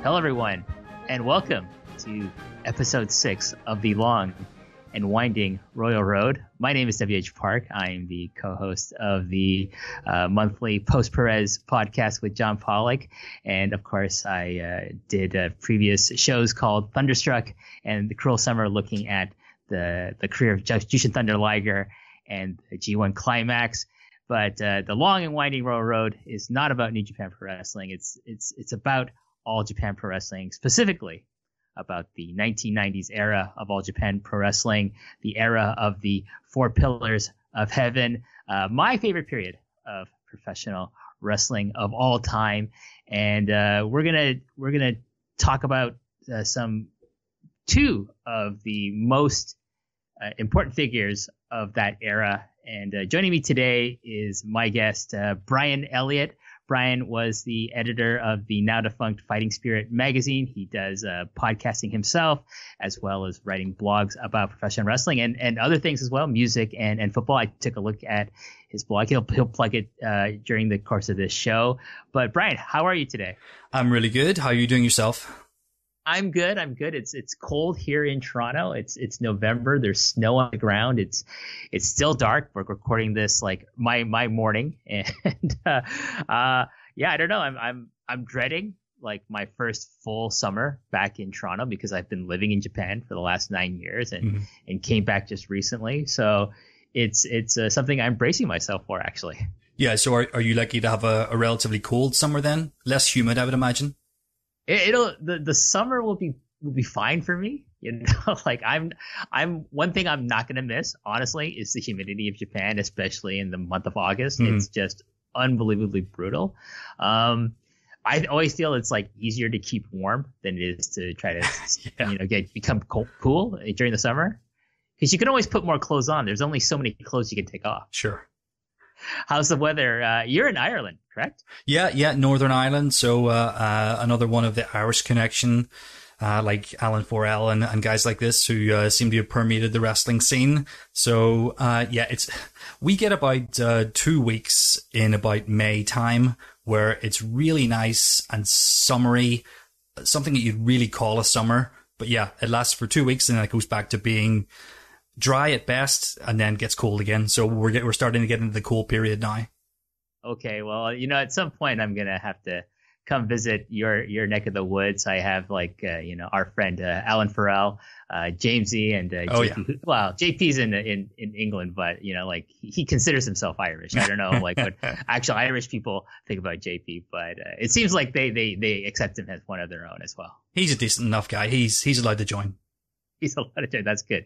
Hello, everyone, and welcome to episode 6 of the long and winding Royal Road. My name is W.H. Park. I am the co-host of the monthly Post Perez podcast with John Pollock. And, of course, I did previous shows called Thunderstruck and The Cruel Summer, looking at the career of Jushin Thunder Liger and the G1 Climax. But the long and winding Royal Road is not about New Japan Pro Wrestling. It's about All Japan Pro Wrestling, specifically about the 1990s era of All Japan Pro Wrestling, the era of the Four Pillars of Heaven, my favorite period of professional wrestling of all time. And we're gonna talk about two of the most important figures of that era. And joining me today is my guest, Brian Elliott. Brian was the editor of the now defunct Fighting Spirit magazine. He does podcasting himself, as well as writing blogs about professional wrestling and other things as well, music and football. I took a look at his blog. He'll plug it during the course of this show. But Brian, how are you today? I'm really good. How are you doing yourself? I'm good. It's cold here in Toronto. It's November. There's snow on the ground. It's still dark. We're recording this like my morning, and I don't know. I'm dreading like my first full summer back in Toronto because I've been living in Japan for the last 9 years and came back just recently. So it's something I'm bracing myself for, actually. Yeah. So are you likely to have a relatively cold summer then? Less humid, I would imagine. The summer will be fine for me. You know, like I'm one thing I'm not going to miss, honestly, is the humidity of Japan, especially in the month of August. It's just unbelievably brutal. I always feel it's like easier to keep warm than it is to try to become cool during the summer, because you can always put more clothes on. There's only so many clothes you can take off. Sure. How's the weather? You're in Ireland, correct? Yeah, Northern Ireland. So another one of the Irish connection, like L&WRR and guys like this who seem to have permeated the wrestling scene. So we get about 2 weeks in about May time where it's really nice and summery, something that you'd really call a summer. But yeah, it lasts for 2 weeks and then it goes back to being dry at best and then gets cold again. So we're starting to get into the cool period now. Okay, well, at some point I'm gonna have to come visit your neck of the woods. I have our friend Alan Farrell, Jamesy, and JP. Yeah. Well, JP's in England, but he considers himself Irish. I don't know what actual Irish people think about JP, but it seems like they accept him as one of their own as well. He's a decent enough guy. He's allowed to join. He's a lot of time. That's good.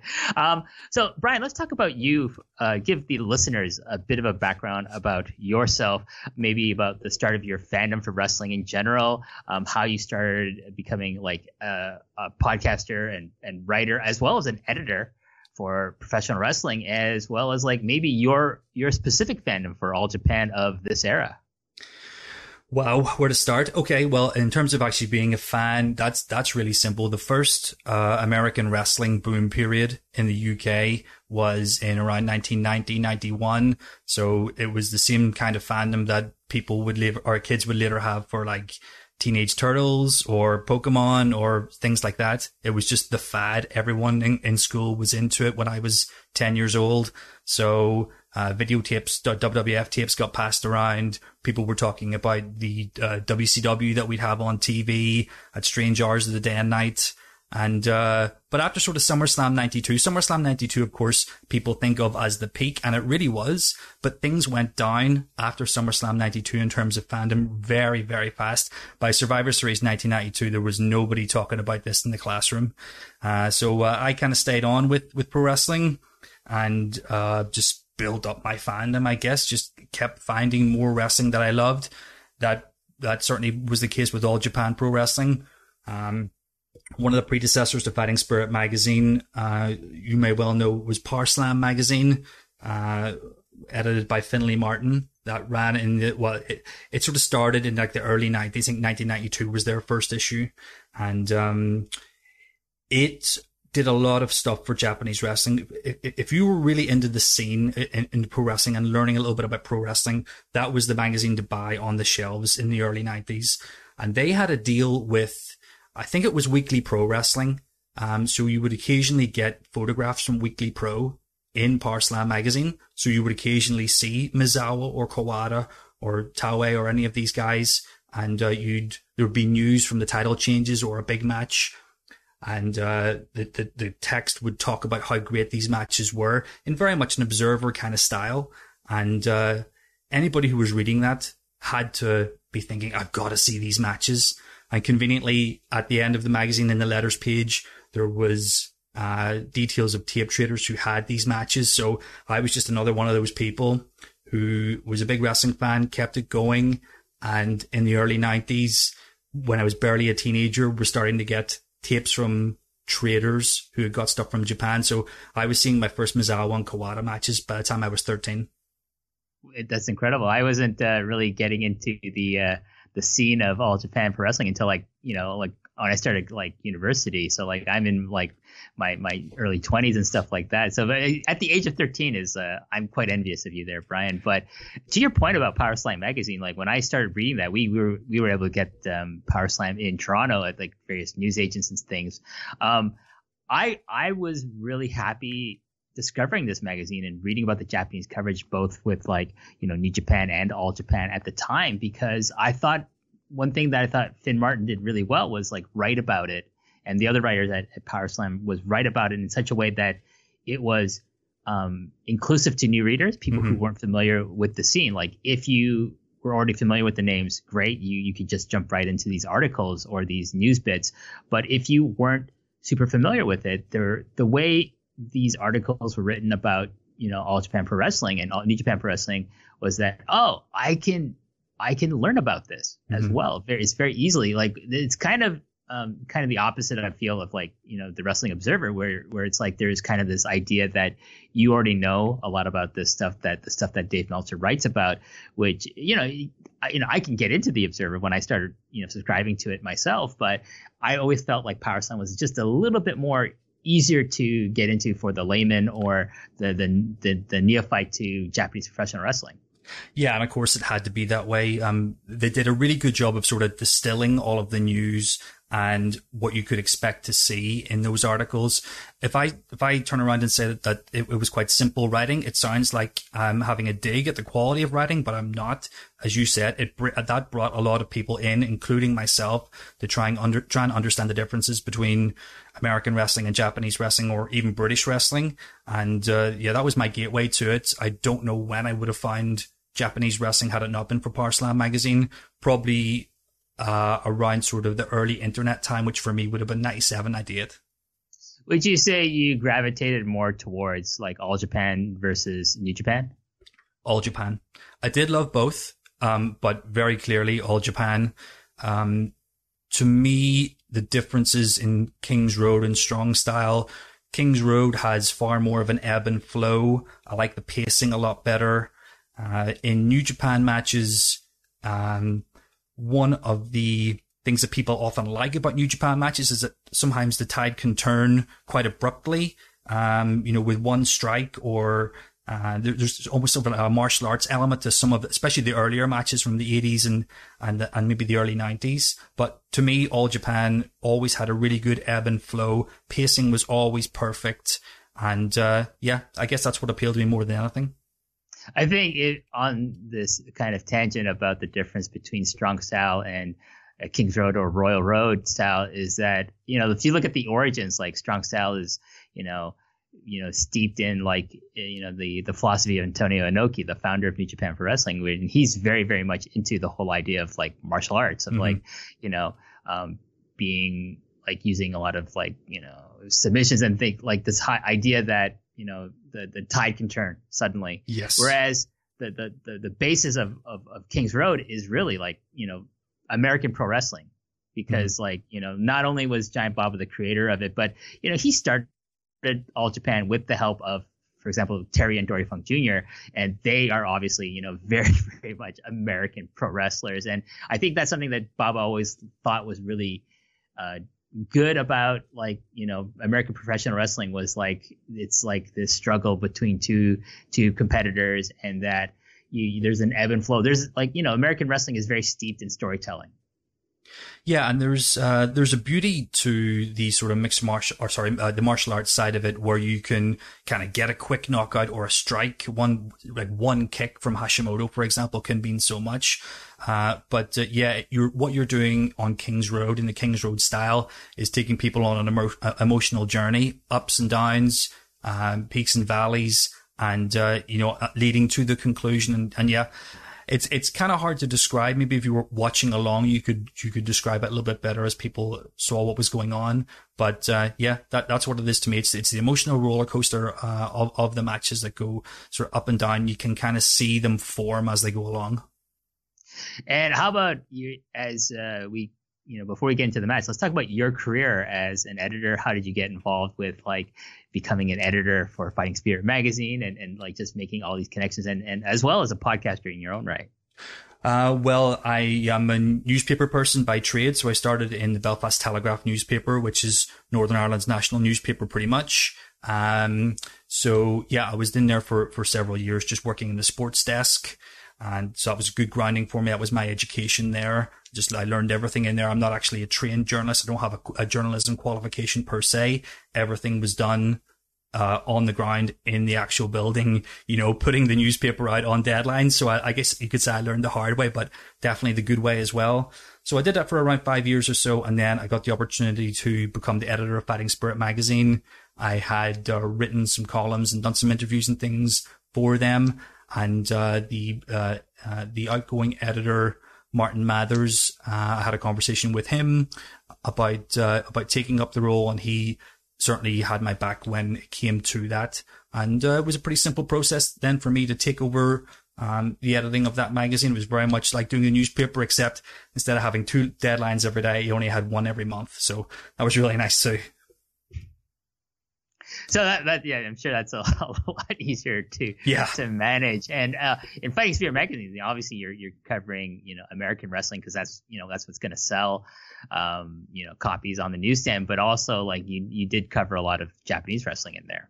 So, Brian, let's talk about you. Give the listeners a bit of a background about yourself, maybe about the start of your fandom for wrestling in general, how you started becoming like a podcaster and writer, as well as an editor for professional wrestling, as well as like maybe your specific fandom for All Japan of this era. Wow, where to start? Okay, well, in terms of actually being a fan, that's really simple. The first American wrestling boom period in the UK was in around 1990, 91. So it was the same kind of fandom that kids would later have for like Teenage Turtles or Pokemon or things like that. It was just the fad. Everyone in school was into it when I was 10 years old. So videotapes, WWF tapes got passed around. People were talking about the WCW that we'd have on TV at strange hours of the day and night. And but after sort of SummerSlam 92, of course, people think of as the peak, and it really was. But things went down after SummerSlam 92 in terms of fandom very, very fast. By Survivor Series 1992, there was nobody talking about this in the classroom. So I kind of stayed on with pro wrestling and just built up my fandom, I guess. Just kept finding more wrestling that I loved. That certainly was the case with All Japan Pro Wrestling. One of the predecessors to Fighting Spirit magazine, you may well know, was Power Slam magazine, edited by Finlay Martin. That ran in it sort of started in like the early 90s. I think 1992 was their first issue. And it did a lot of stuff for Japanese wrestling. If you were really into the scene in pro wrestling and learning a little bit about pro wrestling, that was the magazine to buy on the shelves in the early 90s. And they had a deal with I think it was Weekly Pro Wrestling. So you would occasionally get photographs from Weekly Pro in Power Slam magazine. So you would occasionally see Misawa or Kawada or Taue or any of these guys. And, there would be news from the title changes or a big match. And, the text would talk about how great these matches were in very much an Observer kind of style. And, anybody who was reading that had to be thinking, I've got to see these matches. And conveniently, at the end of the magazine in the letters page, there was details of tape traders who had these matches. So I was just another one of those people who was a big wrestling fan, kept it going. And in the early 90s, when I was barely a teenager, we're starting to get tapes from traders who had got stuff from Japan. So I was seeing my first Misawa and Kawada matches by the time I was 13. That's incredible. I wasn't really getting into the scene of All Japan Pro Wrestling until like when I started like university. So like I'm in like my early 20s and stuff like that. So at the age of 13 I'm quite envious of you there, Brian. But to your point about Power Slam magazine, like when I started reading that, we were able to get Power Slam in Toronto at like various newsagents and things. I was really happy discovering this magazine and reading about the Japanese coverage, both with like, New Japan and All Japan at the time, because I thought one thing that I thought Finn Martin did really well was like write about it. And the other writers at Power Slam was write about it in such a way that it was inclusive to new readers, people who weren't familiar with the scene. Like if you were already familiar with the names, great. You could just jump right into these articles or these news bits. But if you weren't super familiar with it, the way these articles were written about, All Japan Pro Wrestling and New Japan Pro Wrestling was that, I can learn about this as well. It's very easily. Like it's kind of the opposite, I feel, of like, the Wrestling Observer, where it's like there's kind of this idea that you already know a lot about the stuff that Dave Meltzer writes about, which, I can get into the Observer when I started, subscribing to it myself. But I always felt like Power Slam was just a little bit more easier to get into for the layman or the neophyte to Japanese professional wrestling. Yeah, and of course it had to be that way. They did a really good job of sort of distilling all of the news and what you could expect to see in those articles. If I turn around and say that it was quite simple writing, it sounds like I'm having a dig at the quality of writing, but I'm not. As you said, that brought a lot of people in, including myself, to try and understand the differences between American wrestling and Japanese wrestling, or even British wrestling. And that was my gateway to it. I don't know when I would have found Japanese wrestling had it not been for Power Slam magazine. Probably around sort of the early internet time, which for me would have been 97, 98. Would you say you gravitated more towards like All Japan versus New Japan? All Japan. I did love both, but very clearly All Japan. To me, the differences in King's Road and Strong Style. King's Road has far more of an ebb and flow. I like the pacing a lot better. In New Japan matches, one of the things that people often like about New Japan matches is that sometimes the tide can turn quite abruptly, with one strike, or there's almost sort of a martial arts element to some of it, especially the earlier matches from the 80s and maybe the early 90s. But to me, All Japan always had a really good ebb and flow. Pacing was always perfect. And I guess that's what appealed to me more than anything. I think on this kind of tangent about the difference between Strong Style and King's Road or Royal Road style is that, if you look at the origins, like Strong Style is, steeped in like, the philosophy of Antonio Inoki, the founder of New Japan Pro Wrestling, and he's very, very much into the whole idea of like martial arts of like, being like using a lot of like, submissions and think like this high idea that, the tide can turn suddenly. Yes. Whereas the basis of King's Road is really like, American pro wrestling, because like, not only was Giant Baba the creator of it, but, he started All Japan with the help of, for example, Terry and Dory Funk Jr. And they are obviously, very, very much American pro wrestlers. And I think that's something that Baba always thought was really, good about like, American professional wrestling was like, it's like this struggle between two competitors, and that there's an ebb and flow. There's like, American wrestling is very steeped in storytelling. Yeah, and there's a beauty to the sort of the martial arts side of it, where you can kind of get a quick knockout or a strike. One kick from Hashimoto, for example, can mean so much. But what you're doing on King's Road in the King's Road style is taking people on an emotional journey, ups and downs, peaks and valleys, and leading to the conclusion. And yeah. It's kind of hard to describe. Maybe if you were watching along, you could describe it a little bit better as people saw what was going on. But that's what it is to me. It's the emotional roller coaster of the matches that go sort of up and down. You can kind of see them form as they go along. And how about you? Before we get into the match, let's talk about your career as an editor. How did you get involved with becoming an editor for Fighting Spirit magazine and just making all these connections and as well as a podcaster in your own right? Well, I am a newspaper person by trade. So I started in the Belfast Telegraph newspaper, which is Northern Ireland's national newspaper pretty much. I was in there for several years just working in the sports desk. And so that was good grounding for me. That was my education there. I learned everything in there. I'm not actually a trained journalist. I don't have a journalism qualification per se. Everything was done on the ground in the actual building, putting the newspaper out on deadlines. So I guess you could say I learned the hard way, but definitely the good way as well. So I did that for around 5 years or so. And then I got the opportunity to become the editor of Fighting Spirit magazine. I had written some columns and done some interviews and things for them. And the outgoing editor, Martin Mathers, I had a conversation with him about taking up the role, and he certainly had my back when it came to that. And it was a pretty simple process then for me to take over the editing of that magazine. It was very much like doing a newspaper, except instead of having 2 deadlines every day, you only had 1 every month. So that was really nice too. So I'm sure that's a lot easier to manage. And in Fighting Spirit magazine, obviously you're covering American wrestling because that's what's going to sell copies on the newsstand. But also you did cover a lot of Japanese wrestling in there.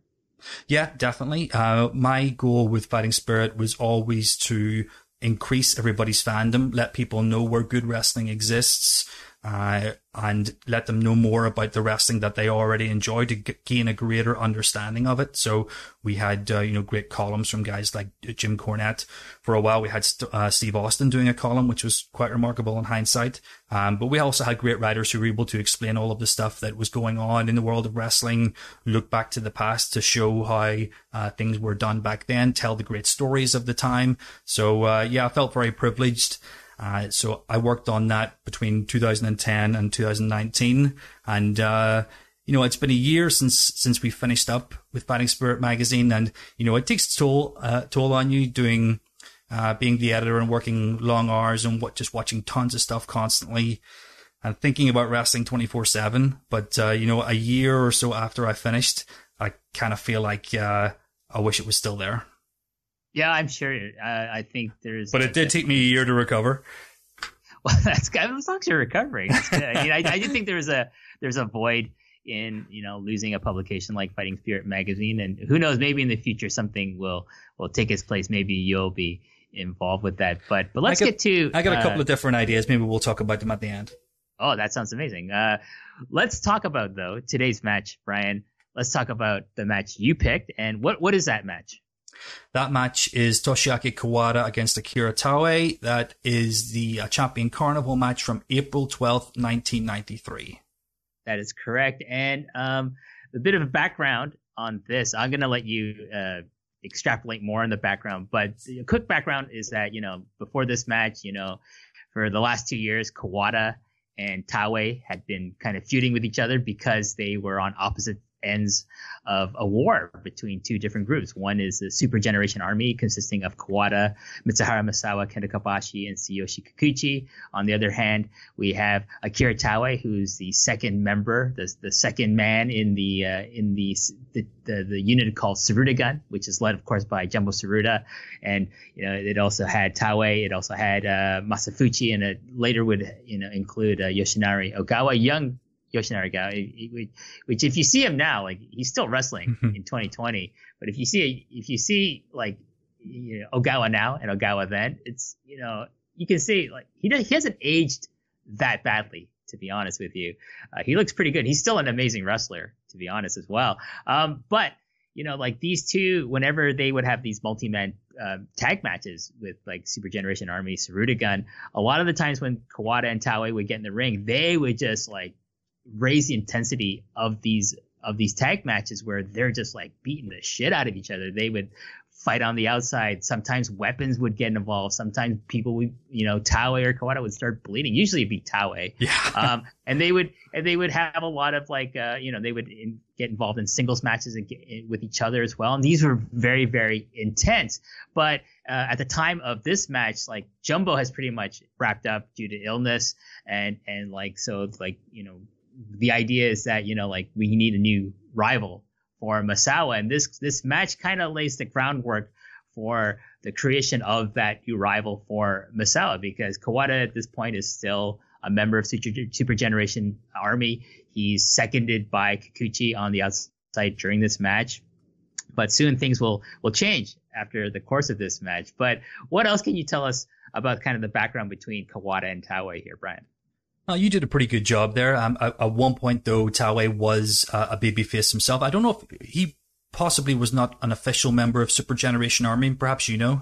Yeah, definitely. My goal with Fighting Spirit was always to increase everybody's fandom, let people know where good wrestling exists. And let them know more about the wrestling that they already enjoy to gain a greater understanding of it. So we had, great columns from guys like Jim Cornette. For a while, we had Steve Austin doing a column, which was quite remarkable in hindsight. But we also had great writers who were able to explain all of the stuff that was going on in the world of wrestling, look back to the past to show how things were done back then, tell the great stories of the time. So, I felt very privileged. So I worked on that between 2010 and 2019. And, it's been a year since we finished up with Fighting Spirit magazine. And, it takes its toll on you being the editor and working long hours and just watching tons of stuff constantly and thinking about wrestling 24/7. But, a year or so after I finished, I kind of feel like, I wish it was still there. Yeah, I'm sure. I think there's. But it did take me a year to recover. Well, that's good. As long as you're recovering, that's good. I do think there's a void in losing a publication like Fighting Spirit magazine, and who knows, maybe in the future something will take its place. Maybe you'll be involved with that. But let's get to. I got a couple of different ideas. Maybe we'll talk about them at the end. Oh, that sounds amazing. Let's talk about though today's match, Brian. Let's talk about the match you picked, and what is that match? That match is Toshiaki Kawada against Akira Taue. That is the Champion Carnival match from April 12th, 1993. That is correct. And a bit of a background on this. I'm going to let you extrapolate more on the background. But the quick background is that, before this match, for the last 2 years, Kawada and Taue had been kind of feuding with each other because they were on opposite ends of a war between 2 different groups. One is the Super Generation Army consisting of Kawada, Mitsuhara Misawa, Kenta Kobashi, and Tsuyoshi Kikuchi. On the other hand, we have Akira Taue, who's the second member, the second man in the unit called Sarudagun, which is led, of course, by Jumbo Tsuruta. And it also had Taue, it also had Masafuchi, and it later would include Yoshinari Ogawa, young Yoshinari Ogawa, which if you see him now, he's still wrestling in 2020. But if you see Ogawa now and Ogawa then, it's you can see he hasn't aged that badly, to be honest with you. He looks pretty good. He's still an amazing wrestler, to be honest, as well. But like these two, whenever they would have these multi-man tag matches with like Super Generation Army, Sarutogun, a lot of the times when Kawada and Taue would get in the ring, they would just like raise the intensity of these tag matches where they're just like beating the shit out of each other. They would fight on the outside. Sometimes weapons would get involved. Sometimes people would, Taue or Kawada would start bleeding. Usually it'd be Taue. Yeah. And they would have a lot of like, they would get involved in singles matches with each other as well. And these were very, very intense. But at the time of this match, like Jumbo has pretty much wrapped up due to illness. And like, so like, the idea is that, like we need a new rival for Misawa, and this match kind of lays the groundwork for the creation of that new rival for Misawa, because Kawada at this point is still a member of Super Generation Army. He's seconded by Kikuchi on the outside during this match, but soon things will change after the course of this match. But what else can you tell us about kind of the background between Kawada and Taue here, Brian? Oh, you did a pretty good job there. At one point, though, Taue was a babyface himself. I don't know if he possibly was not an official member of Super Generation Army. Perhaps you know.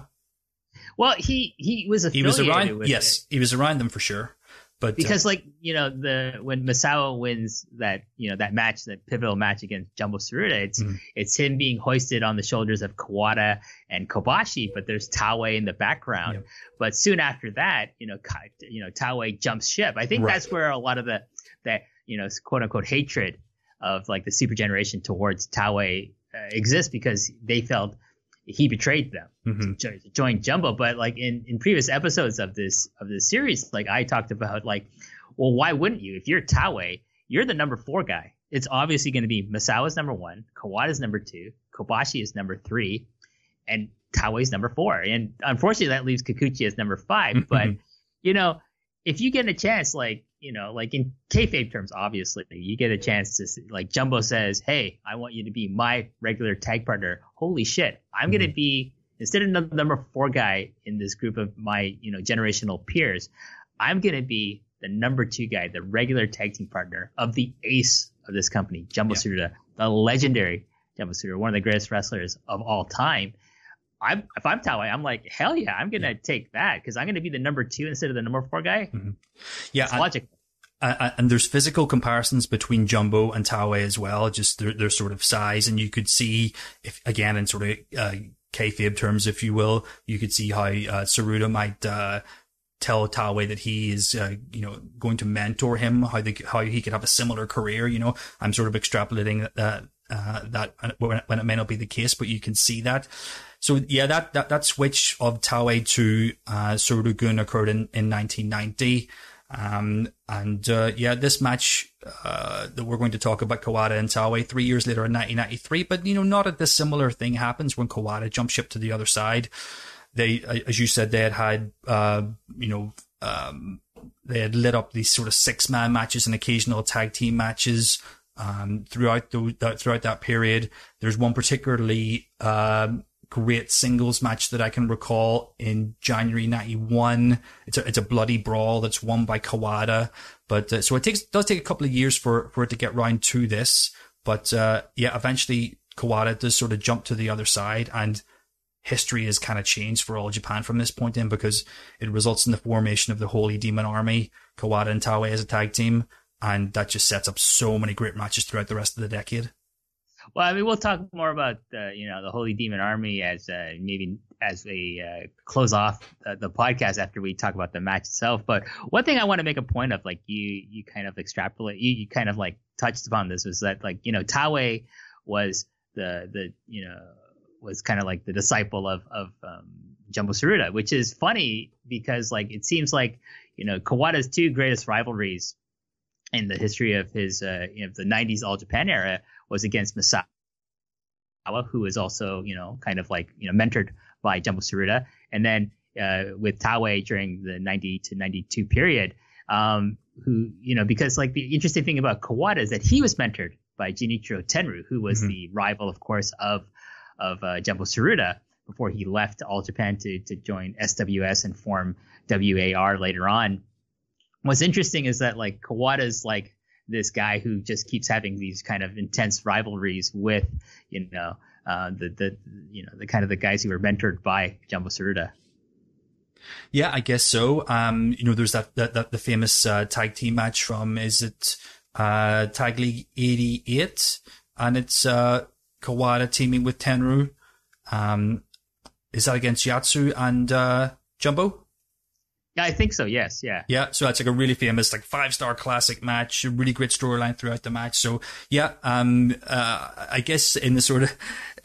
Well, he was affiliated around. with Yes, it. he was around them for sure. But because when Misawa wins that match, that pivotal match against Jumbo Tsuruta, it's him being hoisted on the shoulders of Kawada and Kobashi, but there's Taue in the background. Yep. But soon after that, Taue jumps ship. I think that's where a lot of that quote unquote hatred of like the Super Generation towards Taue exists, because they felt he betrayed them to join Jumbo. But like in previous episodes of this series, like I talked about, like, well, why wouldn't you? If you're Taue, you're the number 4 guy. It's obviously going to be Misawa's number 1, Kawada's number 2, Kobashi is number 3, and Taue's number 4. And unfortunately, that leaves Kikuchi as number 5. But if you get a chance, like in kayfabe terms, obviously, you get a chance to, like, Jumbo says, hey, I want you to be my regular tag partner. Holy shit. I'm going to be, instead of the number 4 guy in this group of my, generational peers, I'm going to be the number 2 guy, the regular tag team partner of the ace of this company, Jumbo Tsuruta, the legendary Jumbo Tsuruta, one of the greatest wrestlers of all time. If I'm Taue, I'm like, hell yeah, I'm going to take that, because I'm going to be the number 2 instead of the number 4 guy. Yeah. It's logical. And there's physical comparisons between Jumbo and Taue as well, just their sort of size. And you could see, if again, in sort of kayfabe terms, if you will, you could see how Tsuruta might tell Taue that he is, going to mentor him, how he could have a similar career. I'm sort of extrapolating that when it may not be the case, but you can see that. So yeah, that switch of Taue to Tsuruta-gun occurred in 1990. This match that we're going to talk about, Kawada and Taue, 3 years later in 1993. But not a dissimilar thing happens when Kawada jumped ship to the other side. They, as you said, they had they had lit up these sort of 6-man matches and occasional tag team matches throughout that period. There's one particularly great singles match that I can recall in January 91. It's a bloody brawl that's won by Kawada, but so it does take a couple of years for it to get round to this. But eventually Kawada does sort of jump to the other side, and history has kind of changed for All Japan from this point in, because it results in the formation of the Holy Demon Army, Kawada and Taue as a tag team, and that just sets up so many great matches throughout the rest of the decade. Well, I mean, we'll talk more about the Holy Demon Army as maybe as a close off the podcast after we talk about the match itself. But one thing I want to make a point of, like you kind of extrapolate, you kind of like touched upon this, was that, like, Taue was was kind of like the disciple of Jumbo Tsuruta, which is funny because, like, it seems like Kawada's 2 greatest rivalries in the history of his the 90s All Japan era was against Misawa, who is also kind of like mentored by Jumbo Tsuruta, and then with Taue during the 90 to 92 period, who because, like, the interesting thing about Kawada is that he was mentored by Junichiro Tenryu, who was the rival, of course, of Jumbo Tsuruta before he left All Japan to join SWS and form WAR later on. what's interesting is that like Kawada's like this guy who just keeps having these kind of intense rivalries with, the kind of the guys who were mentored by Jumbo Tsuruta. Yeah, I guess so. There's that the famous tag team match from, is it Tag League 88, and it's Kawada teaming with Tenryu. Is that against Yatsu and Jumbo? Yeah, I think so. Yes. Yeah. Yeah. So that's like a really famous, like 5-star classic match, a really great storyline throughout the match. So yeah, I guess in the sort of,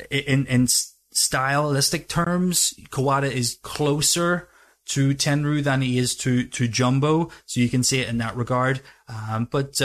in stylistic terms, Kawada is closer to Tenryu than he is to Jumbo. So you can see it in that regard. But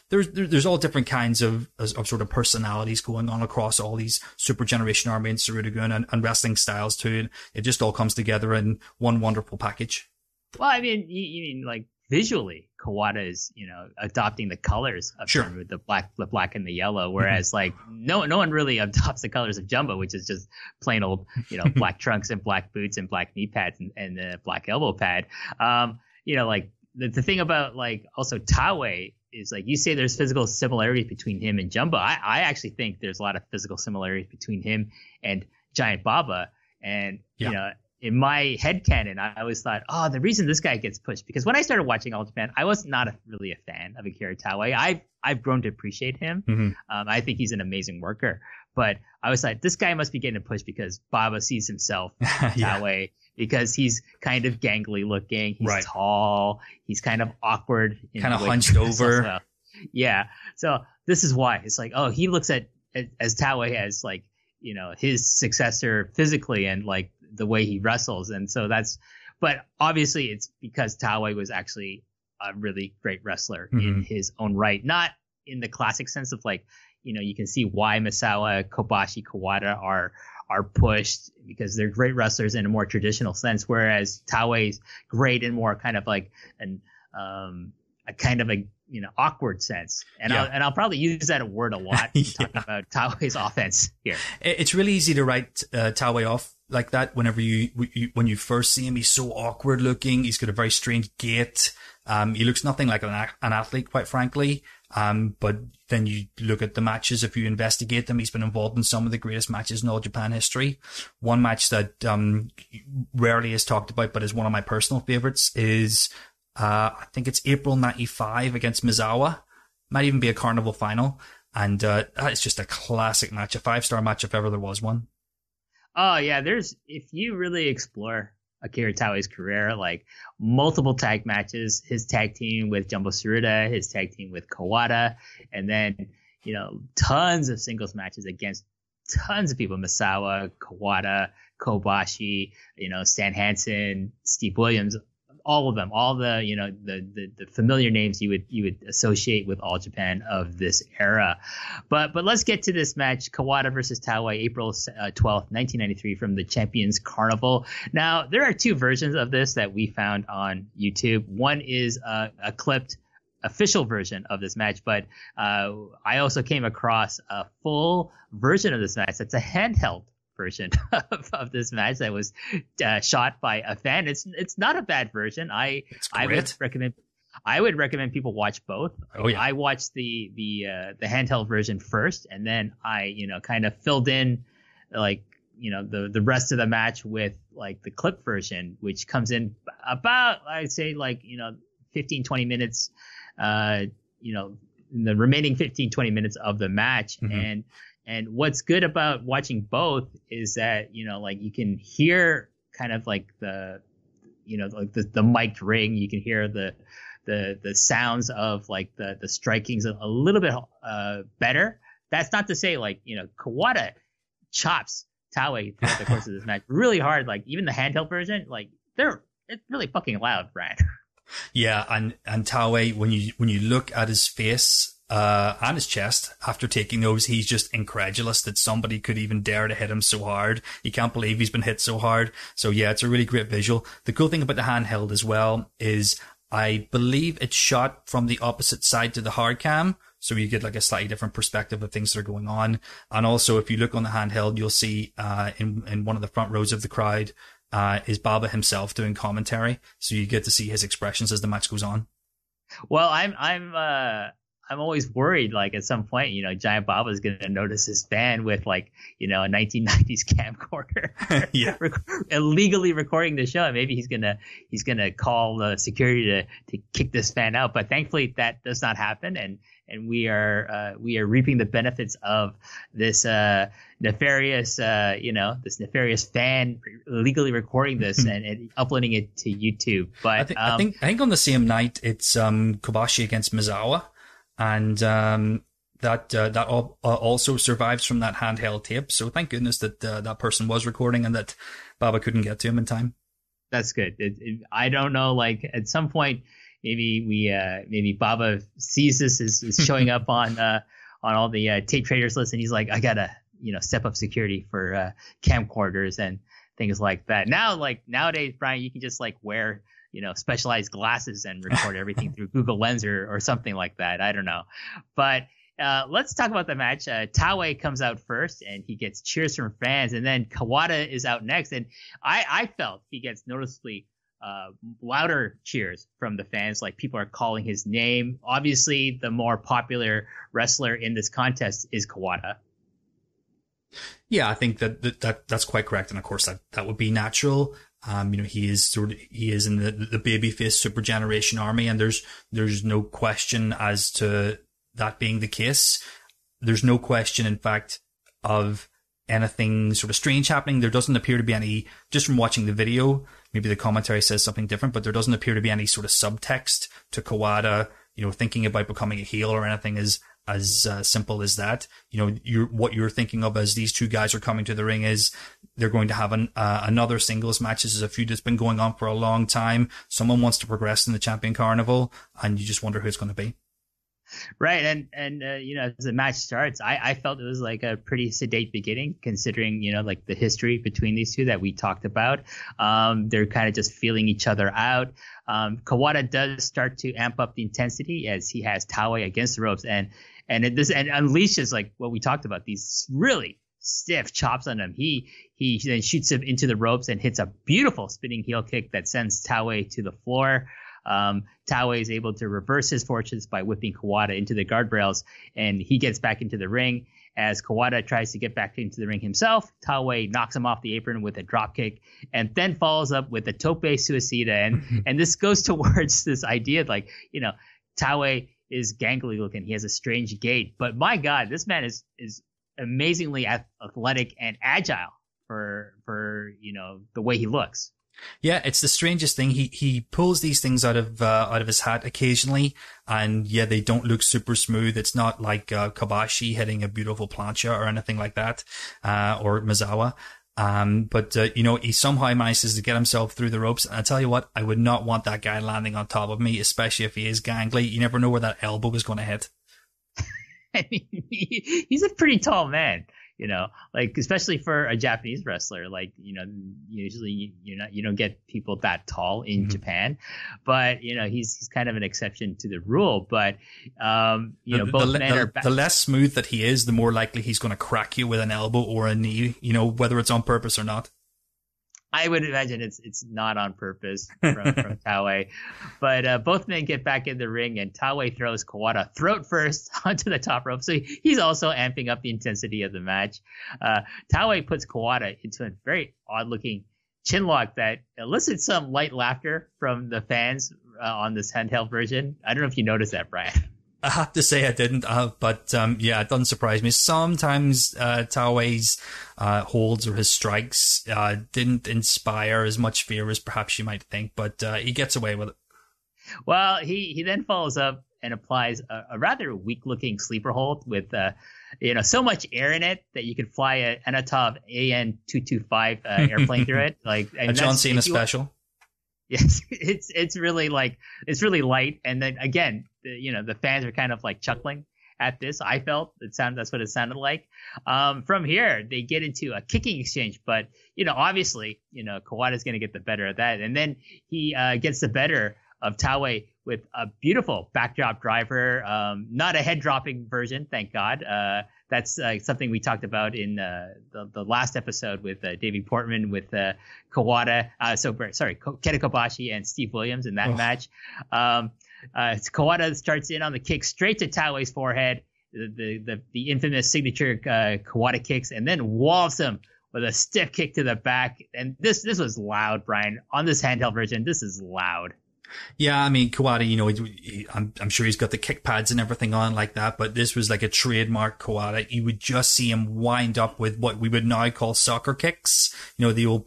there's all different kinds of sort of personalities going on across all these Super Generation Army and Tsuruta-gun and wrestling styles too. And it just all comes together in one wonderful package. Well, I mean, you mean like visually, Kawada is, adopting the colors of Tenryu, the black and the yellow, whereas like no one really adopts the colors of Jumbo, which is just plain old, black trunks and black boots and black knee pads and the black elbow pad. Like the thing about like also Taue is like you say there's physical similarities between him and Jumbo. I actually think there's a lot of physical similarities between him and Giant Baba, and in my headcanon, I always thought, the reason this guy gets pushed, because when I started watching All Japan, I was not really a fan of Akira Taue. I've grown to appreciate him. Mm-hmm. I think he's an amazing worker. But I was like, this guy must be getting pushed because Baba sees himself in Taue, because he's kind of gangly looking. He's tall. He's kind of awkward. Kind of hunched over. Yeah. So this is why. It's like, he looks at as Taue as like, his successor physically and like the way he wrestles. And so but obviously it's because Taue was actually a really great wrestler in his own right, not in the classic sense of like, you can see why Misawa, Kobashi, Kawada are pushed, because they're great wrestlers in a more traditional sense, whereas Taue's great in more kind of like a kind of a awkward sense, and I'll probably use that word a lot talking about Taue's offense here. It's really easy to write Taue off like that whenever when you first see him. He's so awkward looking. He's got a very strange gait. He looks nothing like an athlete, quite frankly. But then you look at the matches, if you investigate them, he's been involved in some of the greatest matches in all Japan history. One match that rarely is talked about, but is one of my personal favorites, is I think it's April 95 against Misawa. Might even be a Carnival final. And it's just a classic match, a 5-star match if ever there was one. Oh, yeah. If you really explore Akira Taue's career, like multiple tag matches, his tag team with Jumbo Tsuruta, his tag team with Kawada, and then, tons of singles matches against tons of people, Misawa, Kawada, Kobashi, Stan Hansen, Steve Williams, all of them, all the, the familiar names you would associate with All Japan of this era. But let's get to this match, Kawada versus Taue, April 12th, 1993, from the Champions Carnival. Now, there are two versions of this that we found on YouTube. One is a clipped official version of this match, but I also came across a full version of this match that's a handheld version of this match that was shot by a fan. It's not a bad version. I would recommend people watch both. Oh yeah. I watched the handheld version first, and then I kind of filled in like the rest of the match with like the clip version, which comes in about, I'd say, like 15-20 minutes in the remaining 15-20 minutes of the match. Mm-hmm. And what's good about watching both is that, like you can hear kind of like the mic'd ring. You can hear the sounds of like the strikings a little bit better. That's not to say like, Kawada chops Taue throughout the course of this match really hard. Like even the handheld version, like it's really fucking loud, Brian. Yeah. And Taue, when you look at his face, and his chest after taking those, he's just incredulous that somebody could even dare to hit him so hard. He can't believe he's been hit so hard. So yeah, it's a really great visual. The cool thing about the handheld as well is I believe it's shot from the opposite side to the hard cam. So you get like a slightly different perspective of things that are going on. And also if you look on the handheld, you'll see, in one of the front rows of the crowd, is Baba himself doing commentary. So you get to see his expressions as the match goes on. Well, I'm always worried, like at some point, Giant Baba is going to notice his fan with like, a 1990s camcorder, Yeah. illegally recording the show. And maybe he's gonna call the security to kick this fan out. But thankfully, that does not happen, and we are reaping the benefits of this nefarious this nefarious fan illegally recording this and uploading it to YouTube. But I think on the same night it's Kobashi against Misawa. And that also survives from that handheld tape. So thank goodness that that person was recording and that Baba couldn't get to him in time. That's good. I don't know, like at some point maybe Baba sees this is showing up on all the tape traders list, and he's like, I gotta step up security for camcorders and things like that. Now, like nowadays, Brian, you can just like wear specialized glasses and record everything through Google Lens or something like that. I don't know. But let's talk about the match. Taue comes out first, and he gets cheers from fans. And then Kawada is out next. And I felt he gets noticeably louder cheers from the fans. Like people are calling his name. Obviously, the more popular wrestler in this contest is Kawada. Yeah, I think that's quite correct. And of course, that would be natural. He is in the babyface super generation army, and there's no question as to that being the case. There's no question, in fact, of anything sort of strange happening. There doesn't appear to be any, just from watching the video, maybe the commentary says something different, but there doesn't appear to be any sort of subtext to Kawada, thinking about becoming a heel or anything as simple as that. What you're thinking of as these two guys are coming to the ring is they're going to have another singles match. This is a feud that's been going on for a long time. Someone wants to progress in the Champion Carnival, and you just wonder who it's going to be. Right. And as the match starts, I felt it was like a pretty sedate beginning, considering, like the history between these two that we talked about. They're kind of just feeling each other out. Kawada does start to amp up the intensity as he has Taue against the ropes and unleashes like what we talked about, these really stiff chops on him. He then shoots him into the ropes and hits a beautiful spinning heel kick that sends Taue to the floor. Taue is able to reverse his fortunes by whipping Kawada into the guardrails, and he gets back into the ring. As Kawada tries to get back into the ring himself, Taue knocks him off the apron with a drop kick and then follows up with a tope suicida. And this goes towards this idea like, Taue is gangly looking. He has a strange gait, but my God, this man is amazingly athletic and agile for the way he looks. Yeah, it's the strangest thing. He pulls these things out of his hat occasionally, and yeah, they don't look super smooth. It's not like Kobashi hitting a beautiful plancha or anything like that, or Misawa. But he somehow manages to get himself through the ropes. And I tell you what, I would not want that guy landing on top of me, especially if he is gangly. You never know where that elbow is going to hit. I mean, he's a pretty tall man. Like especially for a Japanese wrestler, like, usually you don't get people that tall in Japan, but he's kind of an exception to the rule. But both men are the less smooth that he is, the more likely he's going to crack you with an elbow or a knee, whether it's on purpose or not. I would imagine it's not on purpose from Taue, but both men get back in the ring, and Taue throws Kawada throat first onto the top rope. So he's also amping up the intensity of the match. Taue puts Kawada into a very odd-looking chinlock that elicits some light laughter from the fans on this handheld version. I don't know if you noticed that, Brian. I have to say I didn't, but yeah, it doesn't surprise me. Sometimes Taue's holds or his strikes didn't inspire as much fear as perhaps you might think, but he gets away with it. Well, he then follows up and applies a rather weak-looking sleeper hold with so much air in it that you could fly an Anatov AN-225 airplane through it, like a John Cena special. Yes, it's really light, and then again, the fans are kind of like chuckling at this. I felt that's what it sounded like. From here, they get into a kicking exchange, but obviously, Kawada's going to get the better of that, and then he gets the better of Taue with a beautiful backdrop driver, not a head dropping version, thank God. That's something we talked about in the last episode with Davey Portman with Kawada. Kenta Kobashi and Steve Williams in that match. Kawada starts in on the kick straight to Taue's forehead, the infamous signature Kawada kicks, and then wallops him with a stiff kick to the back. And this was loud, Brian. On this handheld version, this is loud. Yeah, I mean, Kawada, I'm sure he's got the kick pads and everything on like that, but this was like a trademark Kawada. You would just see him wind up with what we would now call soccer kicks, the old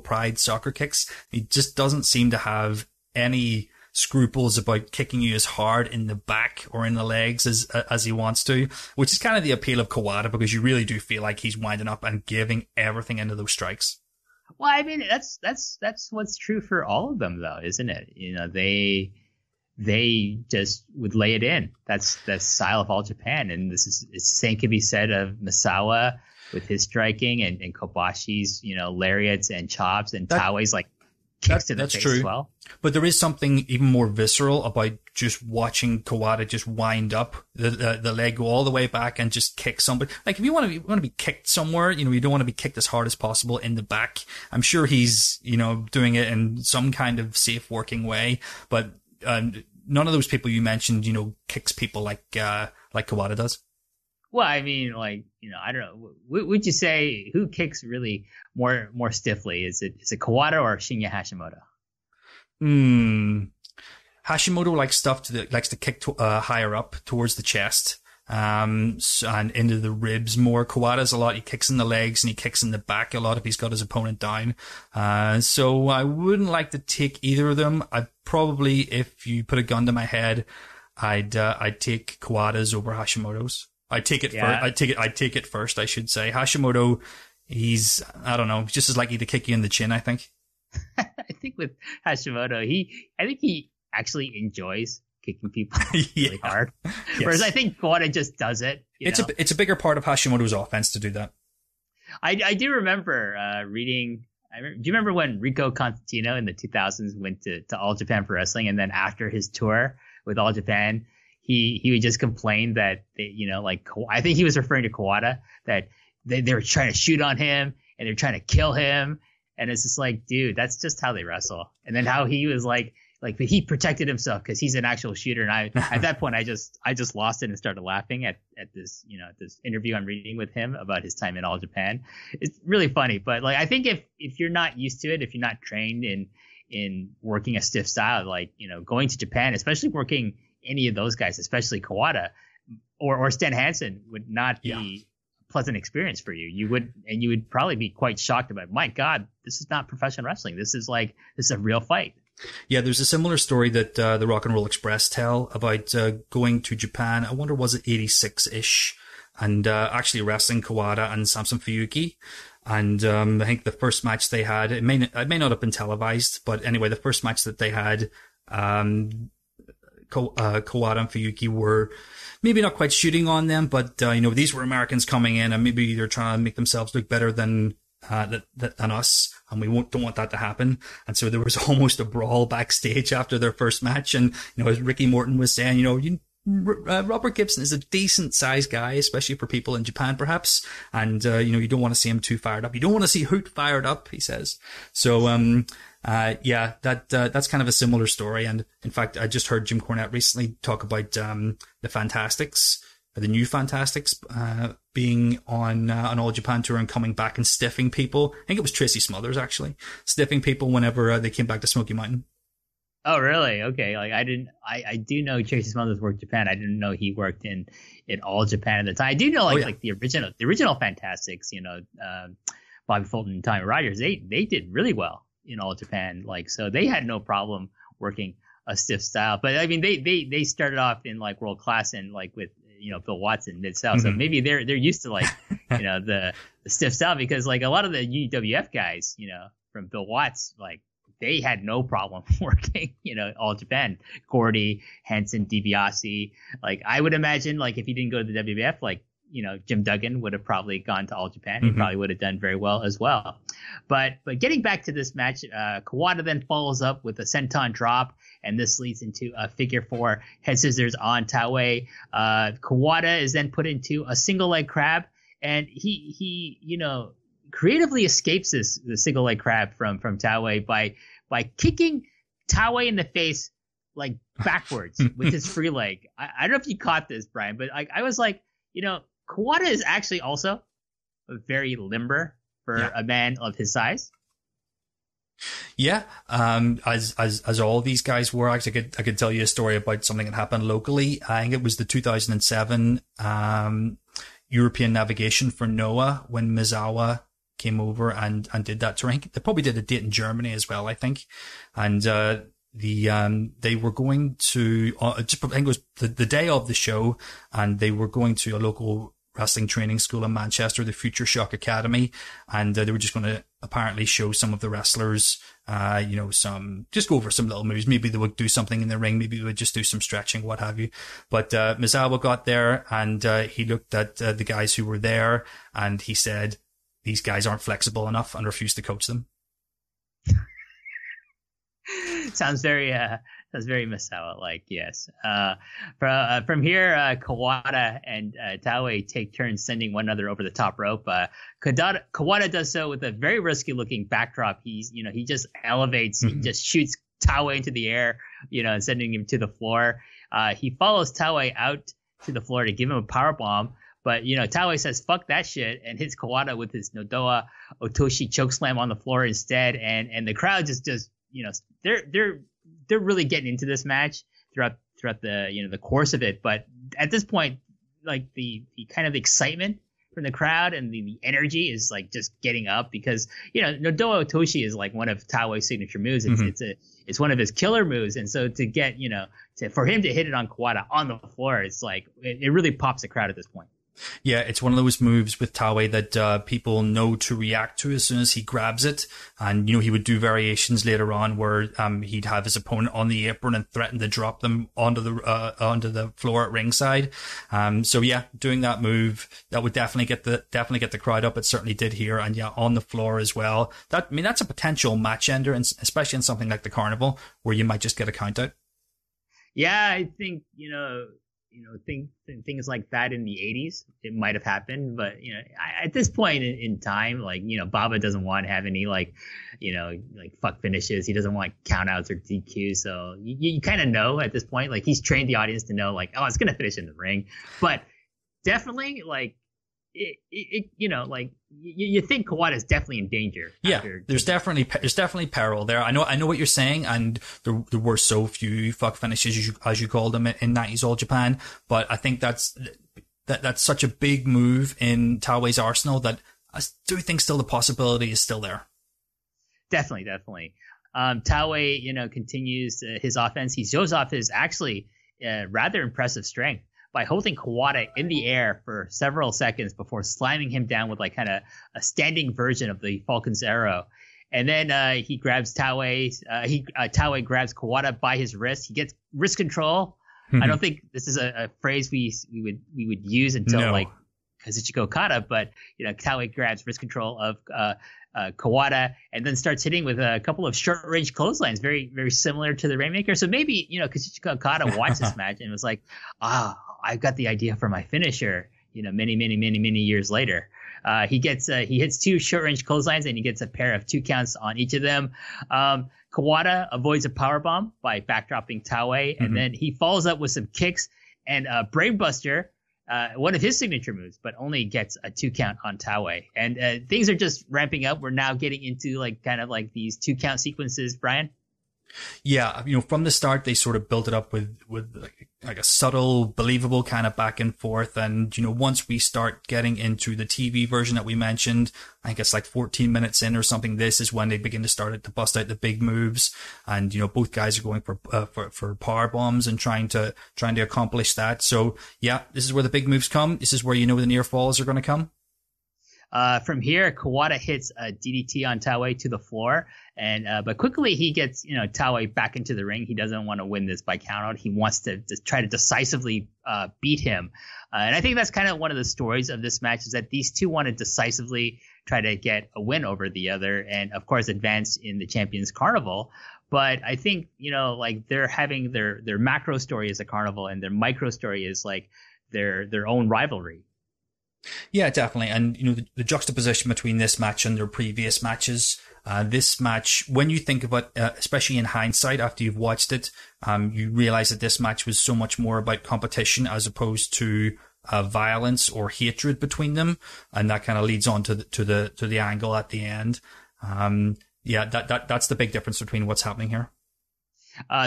Pride soccer kicks. He just doesn't seem to have any scruples about kicking you as hard in the back or in the legs as he wants to, which is kind of the appeal of Kawada, because you really do feel like he's winding up and giving everything into those strikes. Well, I mean, that's what's true for all of them, though, isn't it? They just would lay it in. That's the style of All Japan, and the same can be said of Misawa with his striking, and Kobashi's lariats and chops, and Taue's like kicks to the face true. As well. But there is something even more visceral about just watching Kawada just wind up the leg, go all the way back and just kick somebody. Like, if you want to be kicked somewhere, you don't want to be kicked as hard as possible in the back. I'm sure he's, doing it in some kind of safe working way, but none of those people you mentioned, kicks people like Kawada does. Well, I mean, I don't know. Would you say who kicks really more stiffly? Is it Kawada or Shinya Hashimoto? Hashimoto likes to kick higher up towards the chest, and into the ribs more. Kawada's a lot. He kicks in the legs and he kicks in the back a lot if he's got his opponent down. So I wouldn't like to take either of them. I'd probably, if you put a gun to my head, I'd take Kawada's over Hashimoto's. I'd take it first, I should say. Hashimoto, he's, I don't know, just as likely to kick you in the chin, I think. I think with Hashimoto, I think he actually enjoys kicking people really hard. Yes. Whereas I think Kawada just does it. It's a bigger part of Hashimoto's offense to do that. I do remember reading. Do you remember when Rico Constantino in the 2000s went to All Japan Pro Wrestling, and then after his tour with All Japan, he would just complain that I think he was referring to Kawada, that they were trying to shoot on him and they're trying to kill him. And it's just like, dude, that's just how they wrestle. And then how he was like he protected himself because he's an actual shooter. And at that point, I just lost it and started laughing at this, this interview I'm reading with him about his time in All Japan. It's really funny. But I think if you're not used to it, if you're not trained in working a stiff style, going to Japan, especially working any of those guys, especially Kawada or Stan Hansen, would not be pleasant experience for you. You would probably be quite shocked about, my God, this is not professional wrestling. This is a real fight. Yeah, there's a similar story that the Rock and Roll Express tell about going to Japan. I wonder, was it 86-ish? And actually wrestling Kawada and Samson Fuyuki. And I think the first match they had, it may not have been televised, but anyway, the first match that they had, Kawada and Fuyuki were maybe not quite shooting on them, but these were Americans coming in, and maybe they're trying to make themselves look better than us, and we don't want that to happen. And so there was almost a brawl backstage after their first match, and as Ricky Morton was saying, Robert Gibson is a decent sized guy, especially for people in Japan, perhaps. And, you don't want to see him too fired up. You don't want to see Hoot fired up, he says. So, that's kind of a similar story. And in fact, I just heard Jim Cornette recently talk about, the Fantastics, the new Fantastics, being on an All Japan tour and coming back and stiffing people. I think it was Tracy Smothers, actually, stiffing people whenever they came back to Smoky Mountain. Oh, really? Okay. I do know Tracy Smothers worked Japan. I didn't know he worked in All Japan at the time. I do know like the original Fantastics, Bobby Fulton and Tommy Rogers, they did really well in All Japan. So they had no problem working a stiff style. But I mean, they started off in world class and with, Bill Watson Mid-South. Mm-hmm. So maybe they're used to the stiff style, because a lot of the UWF guys, from Bill Watts, they had no problem working, All Japan. Gordy, Henson, DiBiase. I would imagine, if he didn't go to the WWF, Jim Duggan would have probably gone to All Japan. He probably would have done very well as well. But getting back to this match, Kawada then follows up with a senton drop, and this leads into a figure 4 head scissors on Taue. Kawada is then put into a single leg crab, and he creatively escapes the single leg crab from Taue by kicking Taue in the face like backwards with his free leg. I don't know if you caught this, Brian, but I was like, Kawada is actually also very limber for a man of his size. Yeah, as all these guys were. Actually, I could tell you a story about something that happened locally. I think it was the 2007 European navigation for NOAA when Misawa came over and did that terrain. They probably did a date in Germany as well, I think. And they were going to I think it was the day of the show, and they were going to a local wrestling training school in Manchester, the Future Shock Academy, and they were just going to apparently show some of the wrestlers, just go over some little moves. Maybe they would do something in the ring, maybe they would just do some stretching, what have you. But Misawa got there, and he looked at the guys who were there, and he said, "These guys aren't flexible enough," and refused to coach them. Sounds very Misawa-like, yes. From here, Kawada and Taue take turns sending one another over the top rope. Kawada does so with a very risky-looking backdrop. He just elevates, he just shoots Taue into the air, and sending him to the floor. He follows Taue out to the floor to give him a powerbomb. But, Taue says, fuck that shit, and hits Kawada with his Nodoa Otoshi chokeslam on the floor instead. And the crowd just they're really getting into this match throughout the the course of it. But at this point, like the kind of excitement from the crowd and the energy is like just getting up, because Nodoa Otoshi is like one of Taue's signature moves. It's one of his killer moves, and so to get for him to hit it on Kawada on the floor, it's like it really pops the crowd at this point. Yeah, it's one of those moves with Taue that people know to react to as soon as he grabs it. And, he would do variations later on where he'd have his opponent on the apron and threaten to drop them onto the floor at ringside. So yeah, doing that move, that would definitely get the crowd up. It certainly did here. And yeah, on the floor as well. That's a potential match ender, and especially in something like the Carnival where you might just get a count out. Yeah, I think, things like that in the 80s, it might have happened. But, at this point in time, like, Baba doesn't want to have any, like fuck finishes. He doesn't want countouts or DQ. So you kind of know at this point, like, he's trained the audience to know, like, oh, it's going to finish in the ring. But definitely, like, you think Kawada is definitely in danger. Yeah, there's definitely peril there. I know what you're saying, and there were so few fuck finishes as you called them in 90s All Japan, but I think that's such a big move in Taue's arsenal that I do think still the possibility is still there. Definitely. Taue, continues his offense. He shows off his actually rather impressive strength by holding Kawada in the air for several seconds before slamming him down with like kind of a standing version of the Falcon's Arrow. And then he grabs Taue. Taue grabs Kawada by his wrist. He gets wrist control. I don't think this is a phrase we would use until like Kazuchika Okada, but Taue grabs wrist control of Kawada and then starts hitting with a couple of short range clotheslines, very very similar to the Rainmaker. So maybe Kazuchika Okada watched this match and was like, I've got the idea for my finisher. Many years later, he hits two short range clotheslines and he gets a pair of 2 counts on each of them. Kawada avoids a powerbomb by backdropping Taue, and then he follows up with some kicks and Brainbuster, one of his signature moves, but only gets a 2 count on Taue. And things are just ramping up. We're now getting into like kind of like these 2 count sequences, Brian. Yeah, from the start, they sort of built it up with like a subtle, believable kind of back and forth. And, once we start getting into the TV version that we mentioned, I think it's like 14 minutes in or something, this is when they begin to start to bust out the big moves. And, both guys are going for power bombs and trying to accomplish that. So yeah, this is where the big moves come. This is where, the near falls are going to come. From here, Kawada hits a DDT on Taue to the floor, but quickly he gets Taue back into the ring. He doesn't want to win this by countout. He wants to try to decisively beat him, and I think that's kind of one of the stories of this match, is that these two want to decisively try to get a win over the other, and of course advance in the Champions Carnival. But I think like they're having their macro story is the Carnival, and their micro story is like their own rivalry. Yeah, definitely. And, the juxtaposition between this match and their previous matches, this match, when you think of it, especially in hindsight, after you've watched it, you realize that this match was so much more about competition as opposed to violence or hatred between them. And that kind of leads on to the angle at the end. That's the big difference between what's happening here.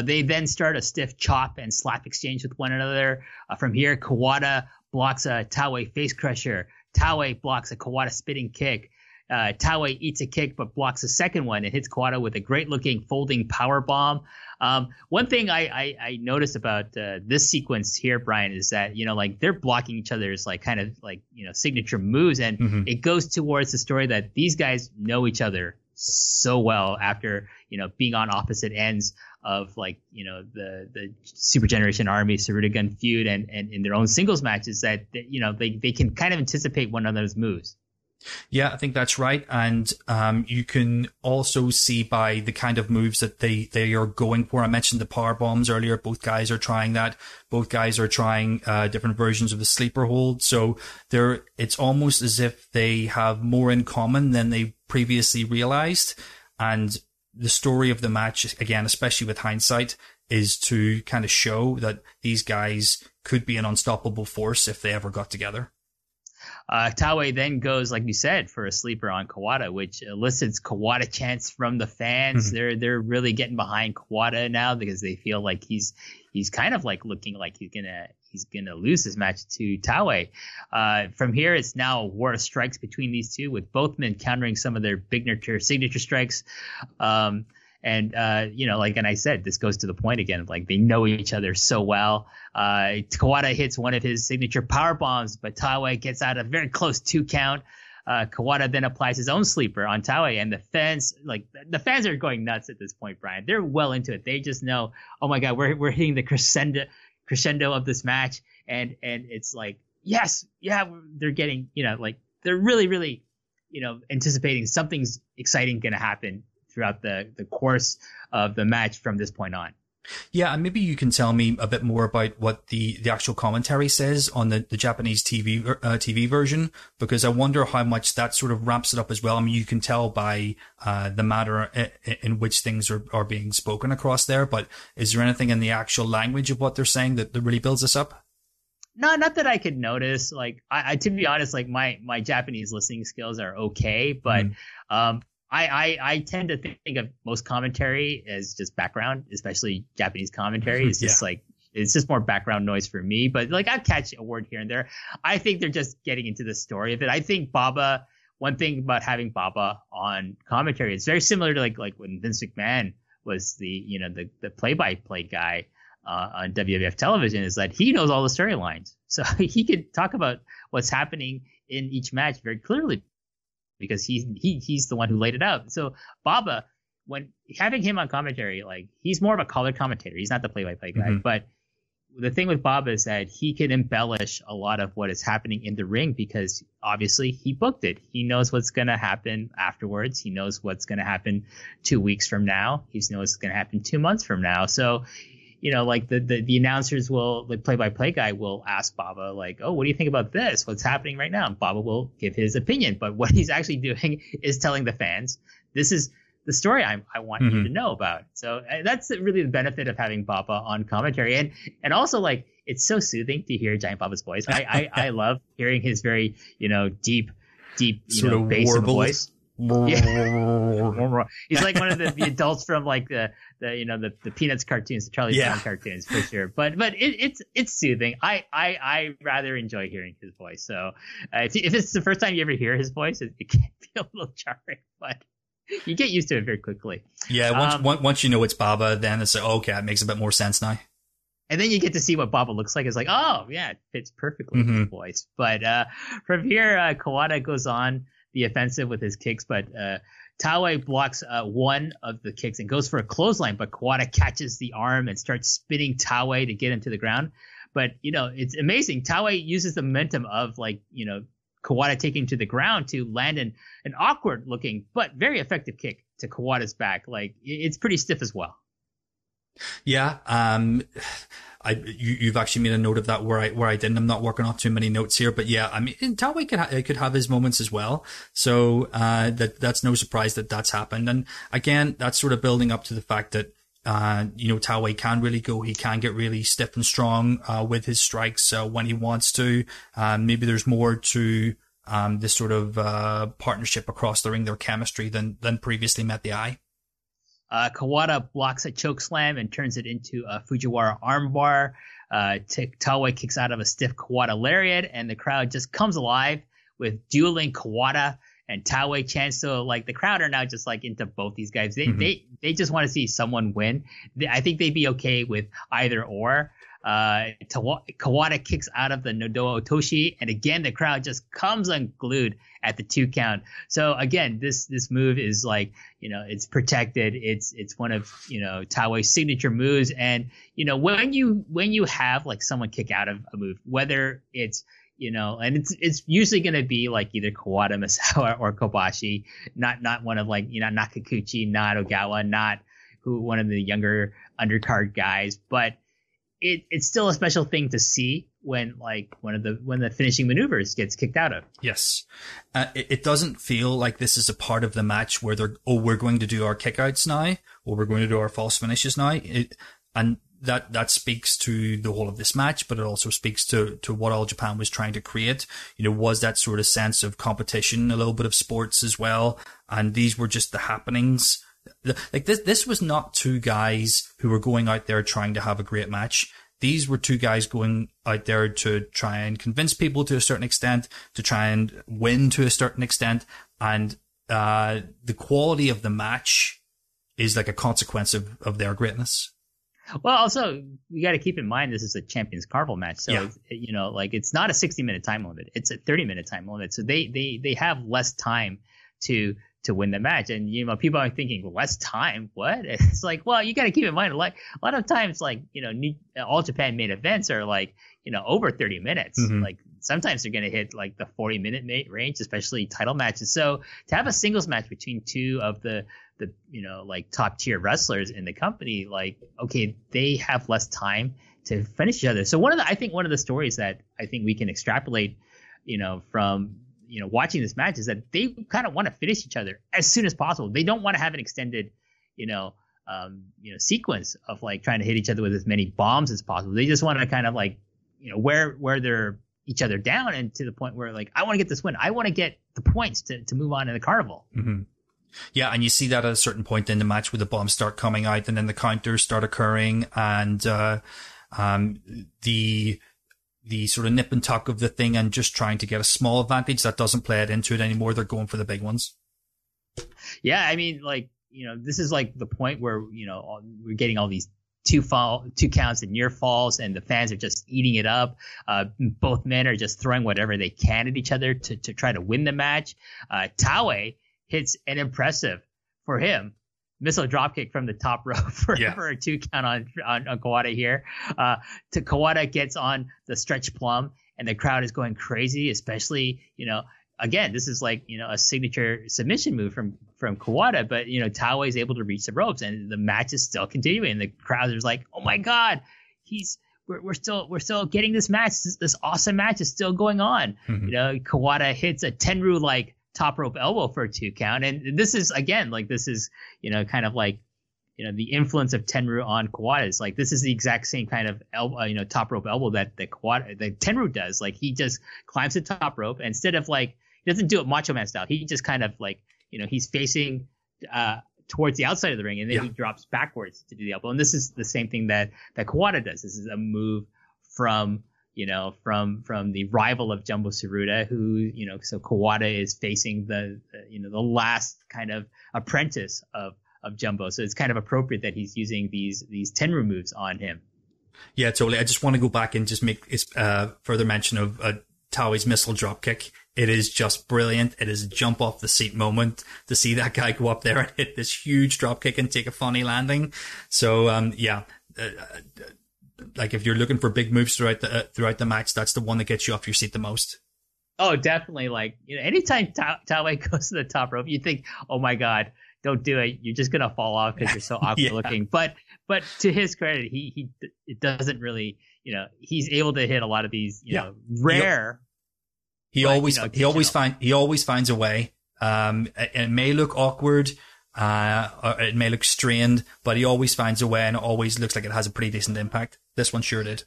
They then start a stiff chop and slap exchange with one another. From here, Kawada blocks a Taue face crusher. Taue blocks a Kawada spinning kick. Taue eats a kick but blocks a second one and hits Kawada with a great-looking folding power bomb. One thing I noticed about this sequence here, Brian, is that they're blocking each other's signature moves, and it goes towards the story that these guys know each other so well after being on opposite ends of the Super Generation Army Sarutogun feud and in their own singles matches, that they can kind of anticipate one another's moves. Yeah, I think that's right. And you can also see by the kind of moves that they are going for. I mentioned the power bombs earlier. Both guys are trying that. Both guys are trying different versions of the sleeper hold. So it's almost as if they have more in common than they previously realized. And the story of the match, again, especially with hindsight, is to kind of show that these guys could be an unstoppable force if they ever got together. Taue then goes, like you said, for a sleeper on Kawada, which elicits Kawada chants from the fans. They're really getting behind Kawada now because they feel like he's kind of looking like he's gonna lose his match to Taue. From here, it's now a war of strikes between these two, with both men countering some of their signature strikes. And I said, this goes to the point again of they know each other so well. Kawada hits one of his signature power bombs, but Taue gets out a very close 2 count. Kawada then applies his own sleeper on Taue, and the fans are going nuts at this point, Brian. They're well into it. They just know, oh my God, we're hitting the crescendo of this match, and it's they're getting they're really, really anticipating something's exciting going to happen throughout the course of the match from this point on. Yeah, and maybe you can tell me a bit more about what the actual commentary says on the Japanese TV version, because I wonder how much that sort of ramps it up as well. I mean, you can tell by the manner in which things are being spoken across there, but is there anything in the actual language of what they're saying that really builds this up? No, not that I could notice. I to be honest, my Japanese listening skills are okay, but I tend to think of most commentary as just background, especially Japanese commentary. It's just it's just more background noise for me. But I catch a word here and there. I think they're just getting into the story of it. I think one thing about having Baba on commentary, it's very similar to like when Vince McMahon was the play-by-play guy on WWF television, is that he knows all the storylines. So he could talk about what's happening in each match very clearly, because he's the one who laid it out. So Baba, when having him on commentary, he's more of a color commentator. He's not the play-by-play guy. But the thing with Baba is that he can embellish a lot of what is happening in the ring, because obviously he booked it. He knows what's going to happen afterwards. He knows what's going to happen 2 weeks from now. He knows what's going to happen 2 months from now. So, the announcers the play-by-play guy will ask Baba, oh, what do you think about this? What's happening right now? And Baba will give his opinion. But what he's actually doing is telling the fans, this is the story I want you to know about. So that's really the benefit of having Baba on commentary. And also, it's so soothing to hear Giant Baba's voice. I love hearing his very, deep, sort of bass in the voice. Yeah. He's like one of the adults from the Peanuts cartoons, the Charlie Brown cartoons, for sure. But it's soothing. I rather enjoy hearing his voice. So if it's the first time you ever hear his voice, it can be a little jarring, but you get used to it very quickly. Yeah, once you know it's Baba, then it's okay, it makes a bit more sense now. And then you get to see what Baba looks like. It's oh yeah, it fits perfectly with his voice. But from here, Kawada goes on the offensive with his kicks, but Taue blocks one of the kicks and goes for a clothesline, but Kawada catches the arm and starts spinning Taue to get him to the ground. But it's amazing. Taue uses the momentum of Kawada taking him to the ground to land an awkward looking but very effective kick to Kawada's back. It's pretty stiff as well. Yeah. you've actually made a note of that where I didn't. I'm not working off too many notes here, but yeah, I mean, Taue could have his moments as well. So, that's no surprise that that's happened. And again, that's sort of building up to the fact that, Taue can really go. He can get really stiff and strong, with his strikes, when he wants to. Maybe there's more to, this sort of, partnership across the ring, their chemistry than previously met the eye. Kawada blocks a choke slam and turns it into a Fujiwara armbar. Taue kicks out of a stiff Kawada lariat, and the crowd just comes alive with dueling Kawada and Taue chants. So like the crowd are now just like into both these guys. They just want to see someone win. I think they'd be okay with either or. Kawada kicks out of the Nodo Otoshi, and again the crowd just comes unglued at the 2 count. So again, this move is like, it's protected. It's one of, Taue's signature moves. And when you have like someone kick out of a move, whether it's and it's usually going to be like either Kawada, Misawa, or Kobashi, not one of like, not Kikuchi, not Ogawa, not one of the younger undercard guys, but it's still a special thing to see when like when the finishing maneuvers gets kicked out of. Yes. It doesn't feel like this is a part of the match where we're going to do our kickouts now, or we're going to do our false finishes now. And that speaks to the whole of this match, but it also speaks to what All Japan was trying to create. Was that sort of sense of competition, a little bit of sports as well. And these were just the happenings. Like this was not 2 guys who were going out there trying to have a great match. These were 2 guys going out there to try and convince people to a certain extent, to try and win to a certain extent. And, the quality of the match is like a consequence of their greatness. Well, also, you got to keep in mind this is a Champions Carnival match. So, yeah. It's not a 60-minute time limit. It's a 30-minute time limit. So they have less time to win the match. And, people are thinking, less time? What? It's like, well, you got to keep in mind, like, a lot of times, like, All Japan main events are like, over 30 minutes. Mm-hmm. Like, sometimes they're going to hit like the 40-minute range, especially title matches. So to have a singles match between 2 of the like top tier wrestlers in the company, like, okay, they have less time to finish each other. So I think one of the stories that I think we can extrapolate, from watching this match is that they kind of want to finish each other as soon as possible. They don't want to have an extended, sequence of like trying to hit each other with as many bombs as possible. They just want to kind of like, wear their each other down, and to the point where like, I want to get this win. I want to get the points to move on in the carnival. Mm-hmm. Yeah, and you see that at a certain point in the match where the bombs start coming out and then the counters start occurring, and the sort of nip and tuck of the thing and just trying to get a small advantage that doesn't play it into it anymore. They're going for the big ones. Yeah, I mean, like, this is like the point where, we're getting all these 2 counts and near falls, and the fans are just eating it up. Both men are just throwing whatever they can at each other to try to win the match. Taue hits an impressive, for him, missile dropkick from the top rope for a 2 count on Kawada here. Kawada gets on the stretch plum, and the crowd is going crazy, especially, again, this is like, a signature submission move from Kawada, but, Taue is able to reach the ropes, and the match is still continuing. And the crowd is like, oh my God, we're still getting this match. This awesome match is still going on. Mm-hmm. Kawada hits a Tenru like top rope elbow for a 2 count. And this is, again, like, this is, kind of like, the influence of Tenru on Kawada. Is like, this is the exact same kind of elbow, top rope elbow that the Tenru does. Like, he just climbs the top rope, and instead of like, he doesn't do it Macho Man style. He just kind of like, he's facing towards the outside of the ring, and then he drops backwards to do the elbow. And this is the same thing that Kawada does. This is a move from the rival of Jumbo Tsuruta, who, so Kawada is facing the last kind of apprentice of Jumbo. So it's kind of appropriate that he's using these Tenru moves on him. Yeah, totally. I just want to go back and just make further mention of Taue's missile dropkick. It is just brilliant. It is a jump off the seat moment to see that guy go up there and hit this huge dropkick and take a funny landing. So, like, if you're looking for big moves throughout the match, that's the one that gets you off your seat the most. Oh, definitely. Like, anytime Taue goes to the top rope, you think, oh my God, don't do it. You're just gonna fall off because you're so awkward looking. But to his credit, he it doesn't really, he's able to hit a lot of these, rare. He always finds a way. It may look awkward, or it may look strained, but he always finds a way, and it always looks like it has a pretty decent impact. This one sure did.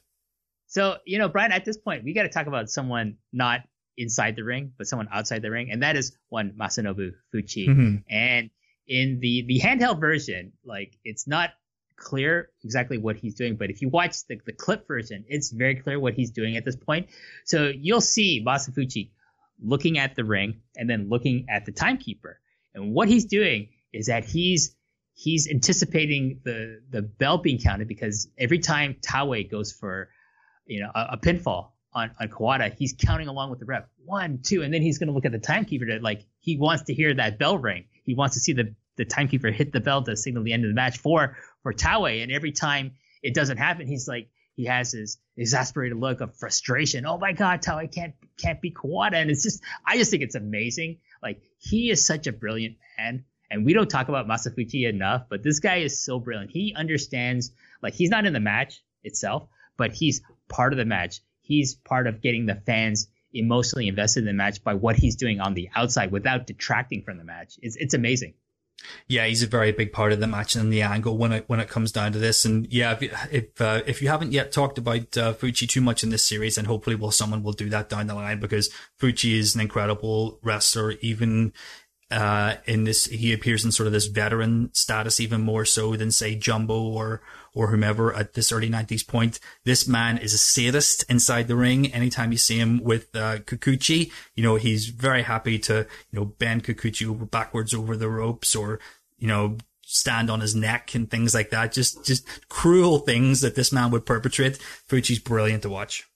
So, Brian, at this point, we got to talk about someone not inside the ring, but someone outside the ring, and that is one Masanobu Fuchii. Mm-hmm. And in the handheld version, like, it's not clear exactly what he's doing, but if you watch the clip version, it's very clear what he's doing at this point. So you'll see Masanobu Fuchii looking at the ring and then looking at the timekeeper, and what he's doing is that he's anticipating the bell being counted, because every time Taue goes for a pinfall on Kawada, he's counting along with the ref, 1, 2, and then he's going to look at the timekeeper he wants to hear that bell ring. He wants to see the timekeeper hit the bell to signal the end of the match for Taue. And every time it doesn't happen, he has his exasperated look of frustration. Oh my God, Taue can't beat Kawada. And I just think it's amazing. Like, he is such a brilliant man. And we don't talk about Masanobu Fuchii enough, but this guy is so brilliant. He understands, like, he's not in the match itself, but he's part of the match. He's part of getting the fans emotionally invested in the match by what he's doing on the outside without detracting from the match. It's amazing. Yeah, he's a very big part of the match and the angle when it comes down to this. And yeah, if you haven't yet talked about Fuchii too much in this series, and hopefully someone will do that down the line, because Fuchii is an incredible wrestler. Even in this, he appears in sort of this veteran status, even more so than, say, Jumbo or whomever at this early 90s point. This man is a sadist inside the ring. Anytime you see him with Kikuchi, he's very happy to, bend Kikuchi backwards over the ropes, or, stand on his neck and things like that. Just cruel things that this man would perpetrate. Fuchii's brilliant to watch.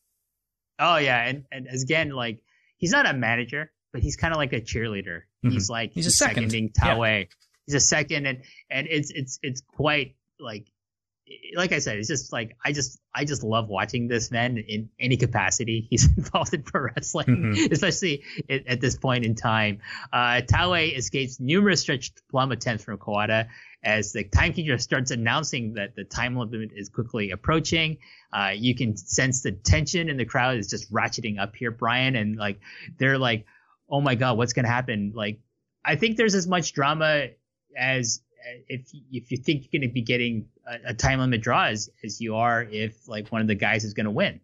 Oh yeah. And again, like, he's not a manager, but he's kind of like a cheerleader. He's like, he's a seconding Taue. Yeah. He's a second. And it's quite like I said, it's just like, I just love watching this man in any capacity he's involved in pro wrestling, especially at this point in time. Taue escapes numerous stretched plum attempts from Kawada as the timekeeper starts announcing that the time limit is quickly approaching. You can sense the tension in the crowd is just ratcheting up here, Brian, and like, they're like, oh my God, what's going to happen? Like, I think there's as much drama as if you think you're going to be getting a time limit draw as you are if, like, one of the guys is going to win.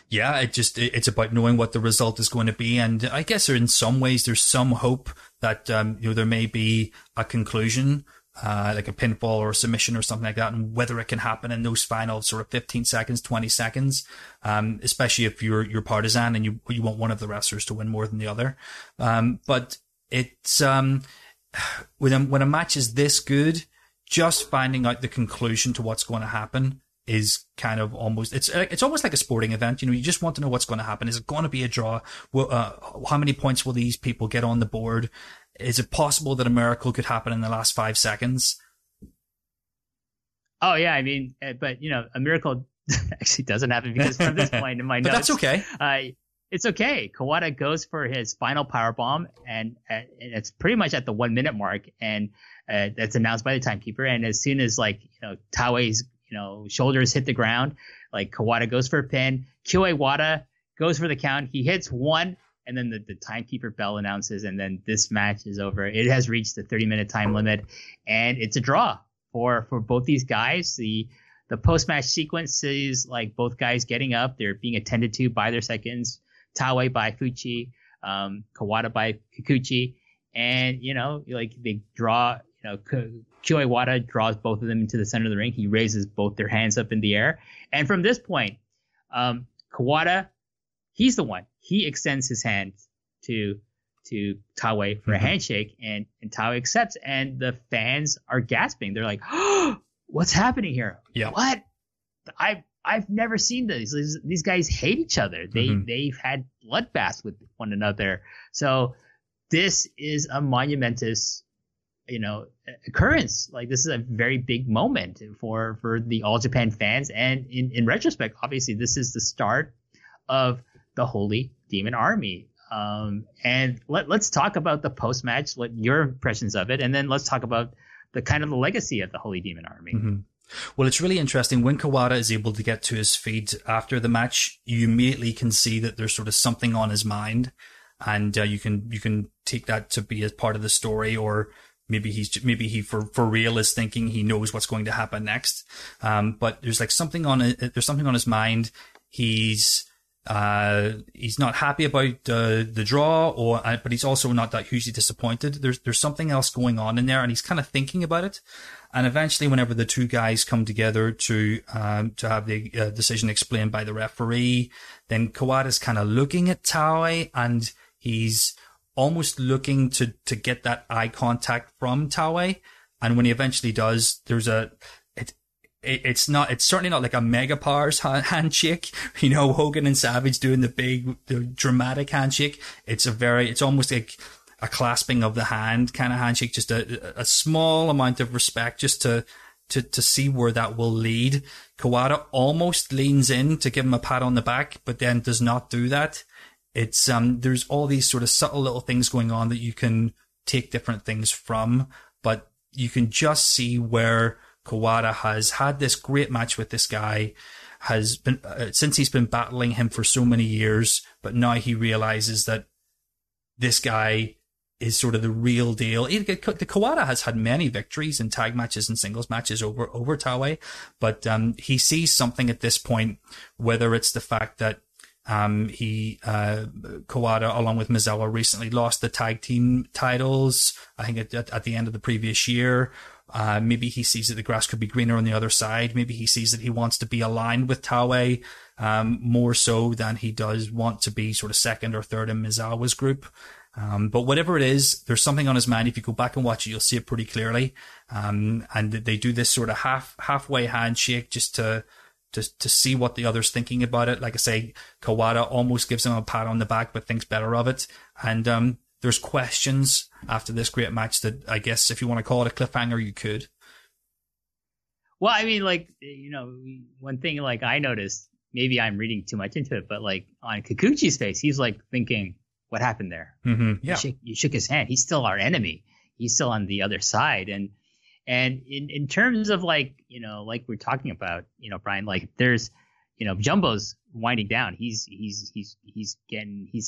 Yeah, it's about knowing what the result is going to be. And I guess in some ways there's some hope that, there may be a conclusion, like a pinfall or a submission or something like that, and whether it can happen in those final sort of 15 seconds, 20 seconds, especially if you're partisan and you want one of the wrestlers to win more than the other. But it's, when a match is this good, just finding out the conclusion to what's going to happen is kind of almost, it's almost like a sporting event. You just want to know what's going to happen. Is it going to be a draw? How many points will these people get on the board? Is it possible that a miracle could happen in the last 5 seconds? Oh yeah, I mean, but a miracle actually doesn't happen, because from this point in my notes, but that's okay. It's okay. Kawada goes for his final powerbomb, and it's pretty much at the 1 minute mark, and that's announced by the timekeeper. And as soon as, like, Taue's shoulders hit the ground, like, Kawada goes for a pin. Kyoei Wada goes for the count. He hits 1, and then the timekeeper bell announces, and then this match is over. It has reached the 30-minute time limit, and it's a draw for both these guys. The post-match sequence is like both guys getting up. They're being attended to by their seconds. Taue by Fuchii, Kawada by Kikuchi, and like, they draw. Kyoei Wada draws both of them into the center of the ring. He raises both their hands up in the air, and from this point, Kawada, he's the one. He extends his hand to Taue for a handshake, and Taue accepts, and the fans are gasping. They're like, "Oh, what's happening here? Yeah. What? I've never seen this. These guys hate each other. They've had bloodbaths with one another. So this is a monumentous, occurrence. Like, this is a very big moment for the All Japan fans. And in retrospect, obviously, this is the start of the Holy Demon Army. And let's talk about the post match, your impressions of it, and then let's talk about the kind of the legacy of the Holy Demon Army. Mm-hmm. Well, it's really interesting. When Kawada is able to get to his feet after the match, you immediately can see that there's sort of something on his mind, and you can take that to be as part of the story, or maybe he for real is thinking he knows what's going to happen next. But there's like something on his mind. He's not happy about the draw, but he's also not that hugely disappointed. There's something else going on in there, and he's kind of thinking about it. And eventually, whenever the two guys come together to have the decision explained by the referee, then Kawada's kind of looking at Taue, and he's almost looking to get that eye contact from Taue. And when he eventually does, it's certainly not like a Mega Powers handshake, Hogan and Savage doing the dramatic handshake. It's almost like a clasping of the hand kind of handshake, just a small amount of respect just to see where that will lead. Kawada almost leans in to give him a pat on the back, but then does not do that. It's, there's all these sort of subtle little things going on that you can take different things from, but you can just see where Kawada has had this great match with this guy, has been, since he's been battling him for so many years, but now he realizes that this guy is sort of the real deal. The Kawada has had many victories in tag matches and singles matches over Taue, but he sees something at this point, whether it's the fact that Kawada, along with Misawa, recently lost the tag team titles, I think at the end of the previous year. Maybe he sees that the grass could be greener on the other side. Maybe he sees that he wants to be aligned with Taue, more so than he does want to be sort of second or third in Misawa's group. But whatever it is, there's something on his mind. If you go back and watch it, you'll see it pretty clearly. And they do this sort of halfway handshake just to see what the other's thinking about it. Like I say, Kawada almost gives him a pat on the back, but thinks better of it. And, there's questions after this great match that I guess if you want to call it a cliffhanger, you could. Well, I mean, one thing I noticed, maybe I'm reading too much into it, but on Kikuchi's face, he's thinking, what happened there? Mm-hmm. Yeah. You shook his hand. He's still our enemy. He's still on the other side. And in terms of we're talking about, Brian, there's, Jumbo's winding down. He's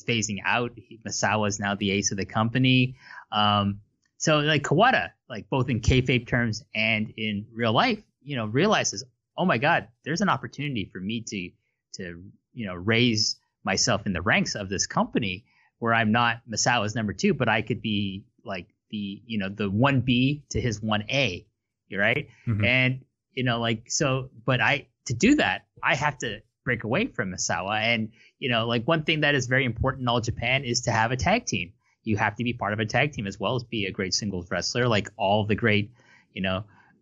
phasing out. Misawa's now the ace of the company. So Kawada, both in kayfabe terms and in real life, realizes, oh my God, there's an opportunity for me to raise myself in the ranks of this company where I'm not Misawa's number 2, but I could be the 1B to his 1A. Right. Mm-hmm. And, to do that, I have to break away from Misawa. And, one thing that is very important in All Japan is to have a tag team. You have to be part of a tag team as well as be a great singles wrestler. All the great,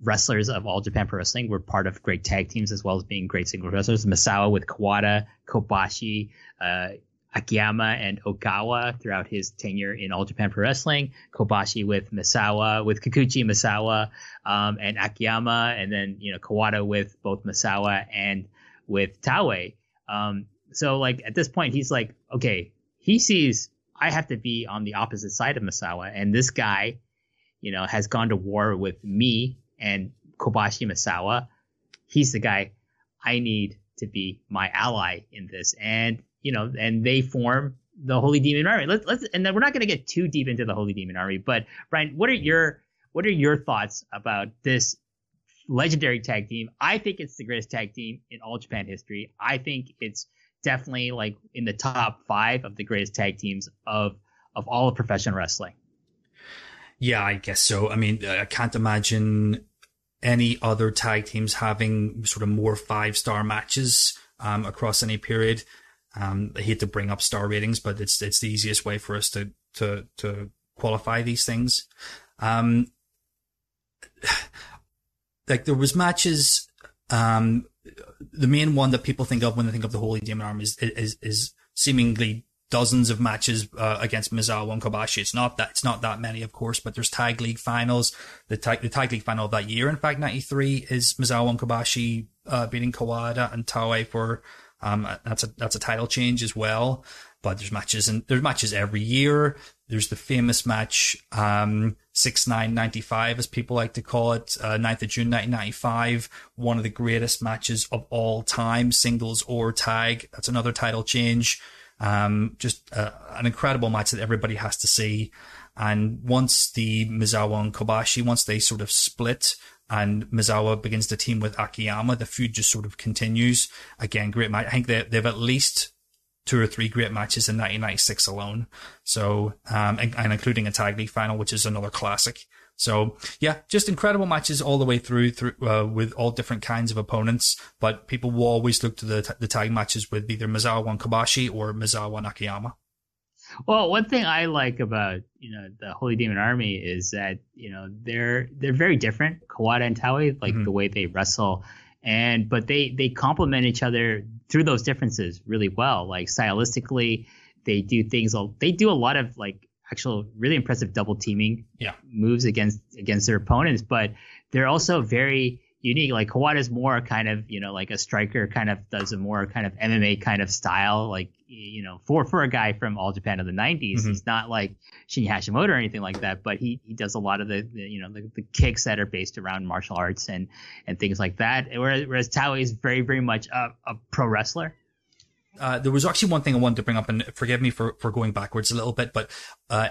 wrestlers of All Japan Pro Wrestling were part of great tag teams as well as being great singles wrestlers. Misawa with Kawada, Kobashi, Akiyama and Ogawa throughout his tenure in All Japan Pro Wrestling. Kobashi with Misawa, with Kikuchi, Misawa, and Akiyama, and then Kawada with both Misawa and with Taue. So at this point he's okay, he sees I have to be on the opposite side of Misawa, and this guy, has gone to war with me and Kobashi Misawa. He's the guy I need to be my ally in this, and and they form the Holy Demon Army. Let's and then we're not going to get too deep into the Holy Demon Army, but Brian, what are your thoughts about this legendary tag team? I think it's the greatest tag team in All Japan history. I think it's definitely in the top 5 of the greatest tag teams of all of professional wrestling. Yeah, I guess so. I mean, I can't imagine any other tag teams having sort of more 5-star matches across any period. I hate to bring up star ratings, but it's the easiest way for us to qualify these things. There was matches, the main one that people think of when they think of the Holy Demon Army is seemingly dozens of matches against Misawa and Kobashi. It's not that many, of course, but there's tag league finals. The tag league final of that year, in fact, 93, is Misawa and Kobashi beating Kawada and Taue for that's a title change as well. but there's matches every year. There's the famous match, 6/9/95, as people like to call it, 9th of June 1995, one of the greatest matches of all time, singles or tag. That's another title change. Just an incredible match that everybody has to see. And once the Misawa and Kobashi, once they sort of split and Misawa begins to team with Akiyama, the feud just sort of continues. Again, great match. I think they've at least 2 or 3 great matches in 1996 alone. So, and including a tag league final, which is another classic. So yeah, just incredible matches all the way through, with all different kinds of opponents. But people will always look to the tag matches with either Misawa and Kobashi or Misawa and Akiyama. Well, one thing I like about, the Holy Demon Army is that, they're very different, Kawada and Taue, like the way they wrestle. But they complement each other through those differences really well. Like stylistically, they do a lot of like actual really impressive double teaming moves against their opponents, but they're also very unique. Like Kawada's more kind of, like a striker, kind of does a more kind of MMA kind of style. Like, for a guy from All Japan of the 90s, he's not like Shinya Hashimoto or anything like that, but he does a lot of the kicks that are based around martial arts and things like that. Whereas Taue is very, very much a pro wrestler. There was actually one thing I wanted to bring up, and forgive me for going backwards a little bit, but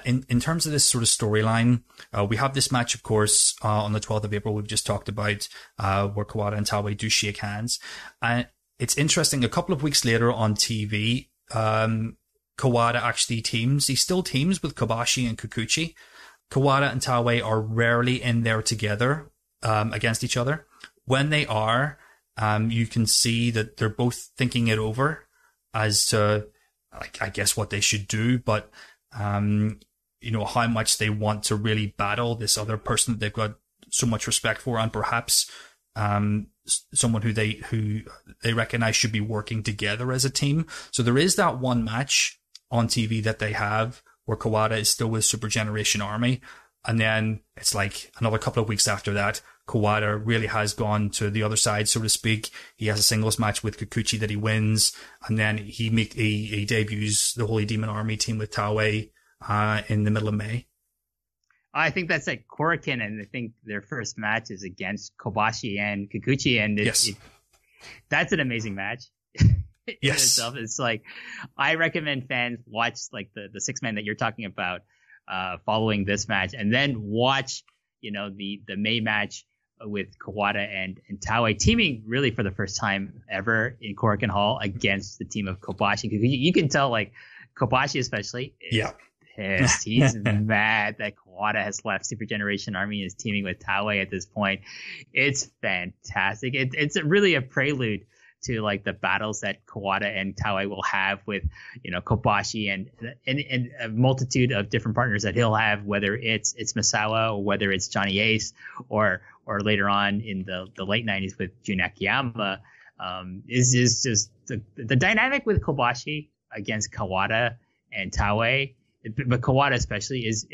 in terms of this sort of storyline, we have this match, of course, on the 12th of April we've just talked about, where Kawada and Taue do shake hands. And it's interesting, a couple of weeks later on TV, Kawada actually teams. He still teams with Kobashi and Kikuchi. Kawada and Taue are rarely in there together against each other. When they are, you can see that they're both thinking it over as to, I guess, what they should do, but how much they want to really battle this other person that they've got so much respect for, and perhaps someone who they recognize should be working together as a team. So there is that one match on TV that they have where Kawada is still with Super Generation Army, and then it's like another couple of weeks after that, Kawada really has gone to the other side, so to speak. He has a singles match with Kikuchi that he wins, and then he debuts the Holy Demon Army team with Taue in the middle of May. I think that's at Korakuen, and I think their first match is against Kobashi and Kikuchi, and that's an amazing match. Yes, itself. It's like, I recommend fans watch like the 6-man that you're talking about following this match, and then watch the May match with Kawada and Taue teaming really for the first time ever in Korakuen Hall against the team of Kobashi. You can tell, like, Kobashi especially is pissed. He's mad that Kawada has left Super Generation Army and is teaming with Taue at this point. It's fantastic. It's really a prelude to like the battles that Kawada and Taue will have with, Kobashi and a multitude of different partners that he'll have, whether it's Misawa or whether it's Johnny Ace or later on in the late 90s with Jun Akiyama. Is just the dynamic with Kobashi against Kawada and Taue, but Kawada especially is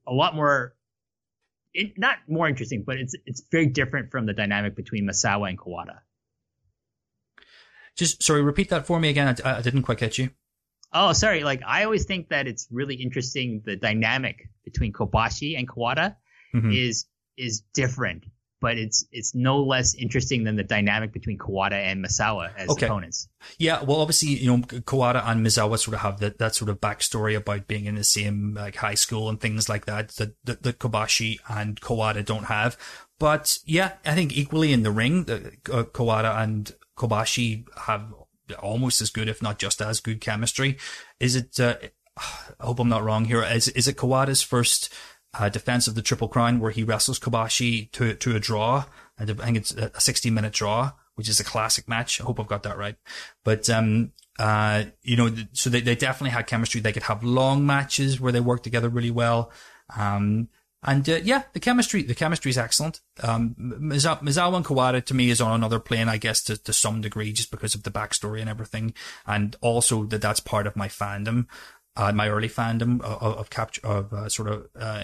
a lot more, not more interesting, but it's very different from the dynamic between Misawa and Kawada. Just, sorry, repeat that for me again. I didn't quite catch you. Oh, sorry. Like, I always think that it's really interesting. The dynamic between Kobashi and Kawada is different, but it's no less interesting than the dynamic between Kawada and Misawa as opponents. Yeah, well, obviously, Kawada and Misawa sort of have that sort of backstory about being in the same like high school and things like that Kobashi and Kawada don't have. But yeah, I think equally in the ring, Kawada and Kobashi have almost as good, if not just as good, chemistry. Is it? I hope I'm not wrong here. Is it Kawada's first defense of the Triple Crown where he wrestles Kobashi to a draw? I think it's a 60-minute draw, which is a classic match. I hope I've got that right. But so they definitely had chemistry. They could have long matches where they work together really well. The chemistry is excellent. Misawa and Kawada to me is on another plane, I guess, to some degree, just because of the backstory and everything. And also that's part of my fandom, my early fandom of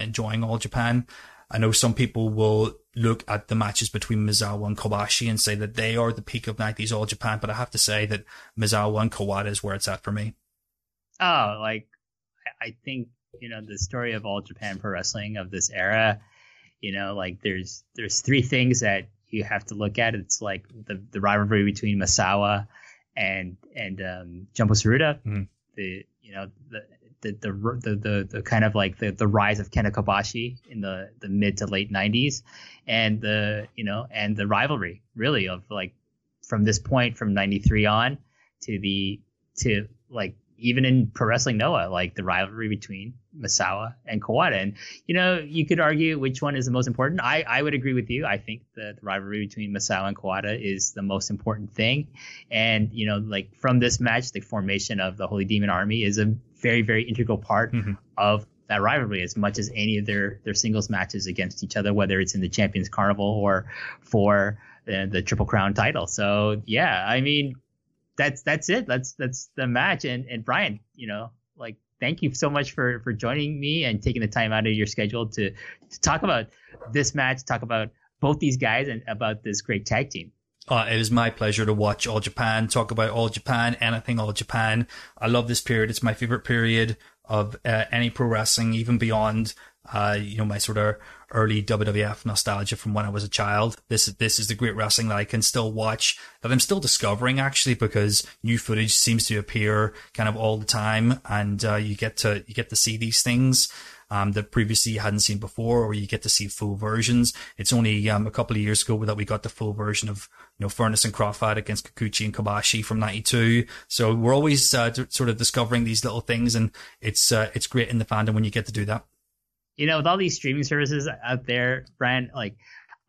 enjoying All Japan. I know some people will look at the matches between Misawa and Kobashi and say that they are the peak of 90s All Japan, but I have to say that Misawa and Kawada is where it's at for me. Oh, like I think the story of All Japan Pro Wrestling of this era. Like there's three things that you have to look at. It's like the rivalry between Misawa and Jumbo Tsuruta. Mm-hmm. The kind of like the rise of Kenta Kobashi in the mid to late 90s, and the rivalry really of like from this point from 93 on to like even in Pro Wrestling Noah, like the rivalry between Misawa and Kawada. And, you could argue which one is the most important. I would agree with you. I think the rivalry between Misawa and Kawada is the most important thing. And, like from this match, the formation of the Holy Demon Army is a very, very integral part of that rivalry, as much as any of their singles matches against each other, whether it's in the Champions Carnival or for the Triple Crown title. So, yeah, I mean, that's it. That's the match. And Brian, like, thank you so much for joining me and taking the time out of your schedule to talk about this match, talk about both these guys and about this great tag team. It was my pleasure to watch All Japan, talk about All Japan, anything All Japan. I love this period. It's my favorite period of any pro wrestling, even beyond my sort of early WWF nostalgia from when I was a child. This is the great wrestling that I can still watch, that I'm still discovering actually, because new footage seems to appear kind of all the time, and you get to see these things that previously you hadn't seen before, or you get to see full versions. It's only a couple of years ago that we got the full version of Furnace and Crawford against Kikuchi and Kobashi from '92. So we're always sort of discovering these little things, and it's great in the fandom when you get to do that. With all these streaming services out there, Brian, like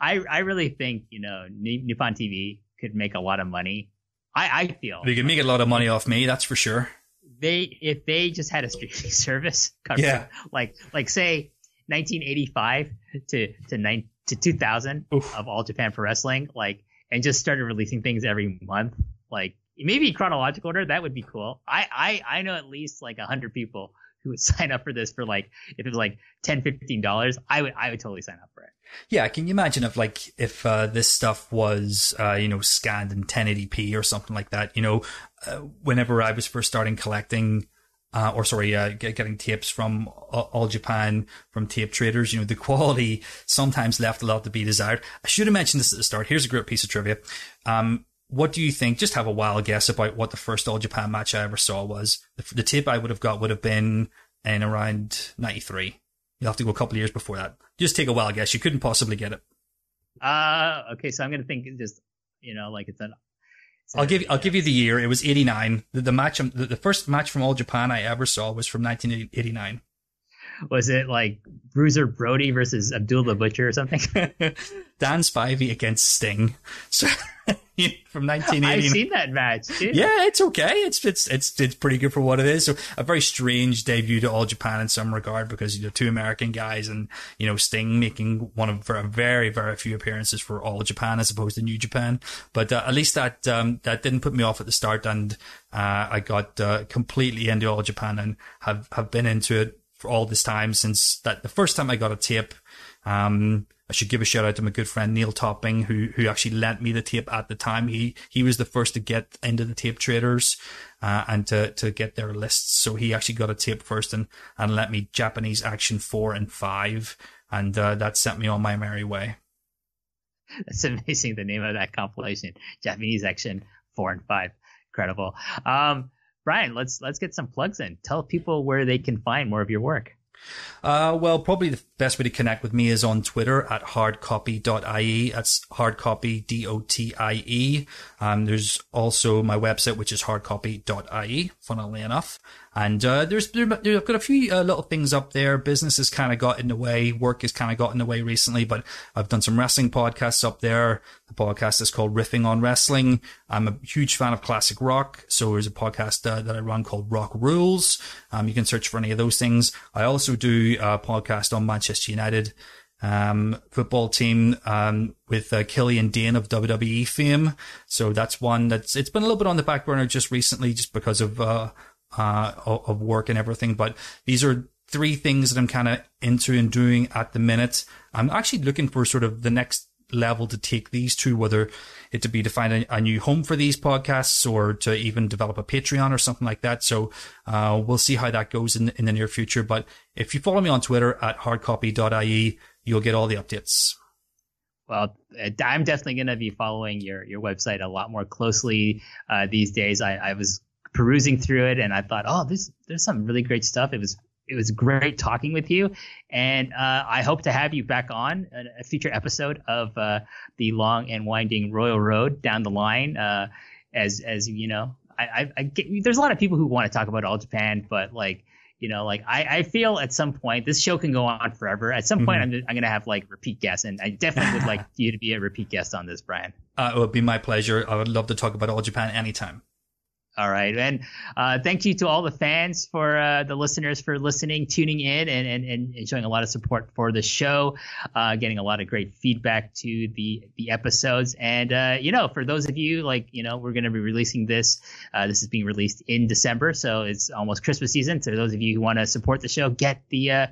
I really think, Nippon TV could make a lot of money. I feel they could make a lot of money off me, that's for sure. If they just had a streaming service covering, like say 1985 to 2000 of All Japan Pro Wrestling, like, and just started releasing things every month, like maybe chronological order, that would be cool. I know at least like 100 people who would sign up for this for like, if it was like $10-15, I would totally sign up for it. Yeah, can you imagine if this stuff was scanned in 1080p or something like that? Whenever I was first starting collecting getting tapes from All Japan from tape traders, the quality sometimes left a lot to be desired. I should have mentioned this at the start. Here's a great piece of trivia. What do you think? Just have a wild guess about what the first All Japan match I ever saw was. The tape I would have got would have been in around 93. You'll have to go a couple of years before that. Just take a wild guess. You couldn't possibly get it. Okay, so I'm going to think just, like I'll give you the year. It was 89. The first match from All Japan I ever saw was from 1989. Was it like Bruiser Brody versus Abdul the Butcher or something? Dan Spivey against Sting. So from 1989. I've seen that match too. Yeah, it's okay. It's pretty good for what it is. So a very strange debut to All Japan in some regard, because two American guys and Sting making one of very, very few appearances for All Japan as opposed to New Japan. But at least that didn't put me off at the start, and I got completely into All Japan and have been into it for all this time since that the first time I got a tape. I should give a shout out to my good friend Neil Topping, who actually lent me the tape at the time. He was the first to get into the tape traders and to get their lists. So he actually got a tape first and lent me Japanese Action 4 and 5, and that sent me on my merry way. That's amazing, the name of that compilation, Japanese Action 4 and 5. Incredible. Brian, let's get some plugs in. Tell people where they can find more of your work. Well, probably the best way to connect with me is on Twitter at HardCopy.ie. That's HardCopy.ie. There's also my website, which is HardCopy.ie, funnily enough. And I've got a few little things up there. Business has kind of got in the way. Work has kind of got in the way recently, but I've done some wrestling podcasts up there. The podcast is called Riffing on Wrestling. I'm a huge fan of classic rock, so there's a podcast that I run called Rock Rules. You can search for any of those things. I also do a podcast on Manchester United football team with Killian Dane of WWE fame. So that's one it's been a little bit on the back burner just recently, just because of work and everything. But these are three things that I'm kind of into and doing at the minute. I'm actually looking for sort of the next level to take these to, whether it to be to find a new home for these podcasts or to even develop a Patreon or something like that. So we'll see how that goes in the near future. But if you follow me on Twitter at HardCopy.ie, you'll get all the updates. Well, I'm definitely going to be following your website a lot more closely these days. I was perusing through it and I thought, oh, there's some really great stuff. It was great talking with you, and I hope to have you back on a future episode of the long and winding Royal Road down the line. As you know, I get, there's a lot of people who want to talk about All Japan, but I feel at some point this show can go on forever. At some point, I'm going to have repeat guests, and I definitely would like you to be a repeat guest on this, Brian. It would be my pleasure. I would love to talk about All Japan anytime. All right. And thank you to all the fans, for the listeners, for listening, tuning in, and showing a lot of support for the show, getting a lot of great feedback to the episodes. And, for those of you, we're going to be releasing this. This is being released in December, so it's almost Christmas season. So those of you who want to support the show, get the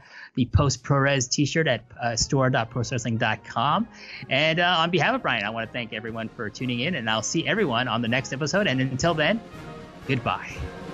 Post ProRes t-shirt at store.postwrestling.com. And on behalf of Brian, I want to thank everyone for tuning in, and I'll see everyone on the next episode. And until then, goodbye.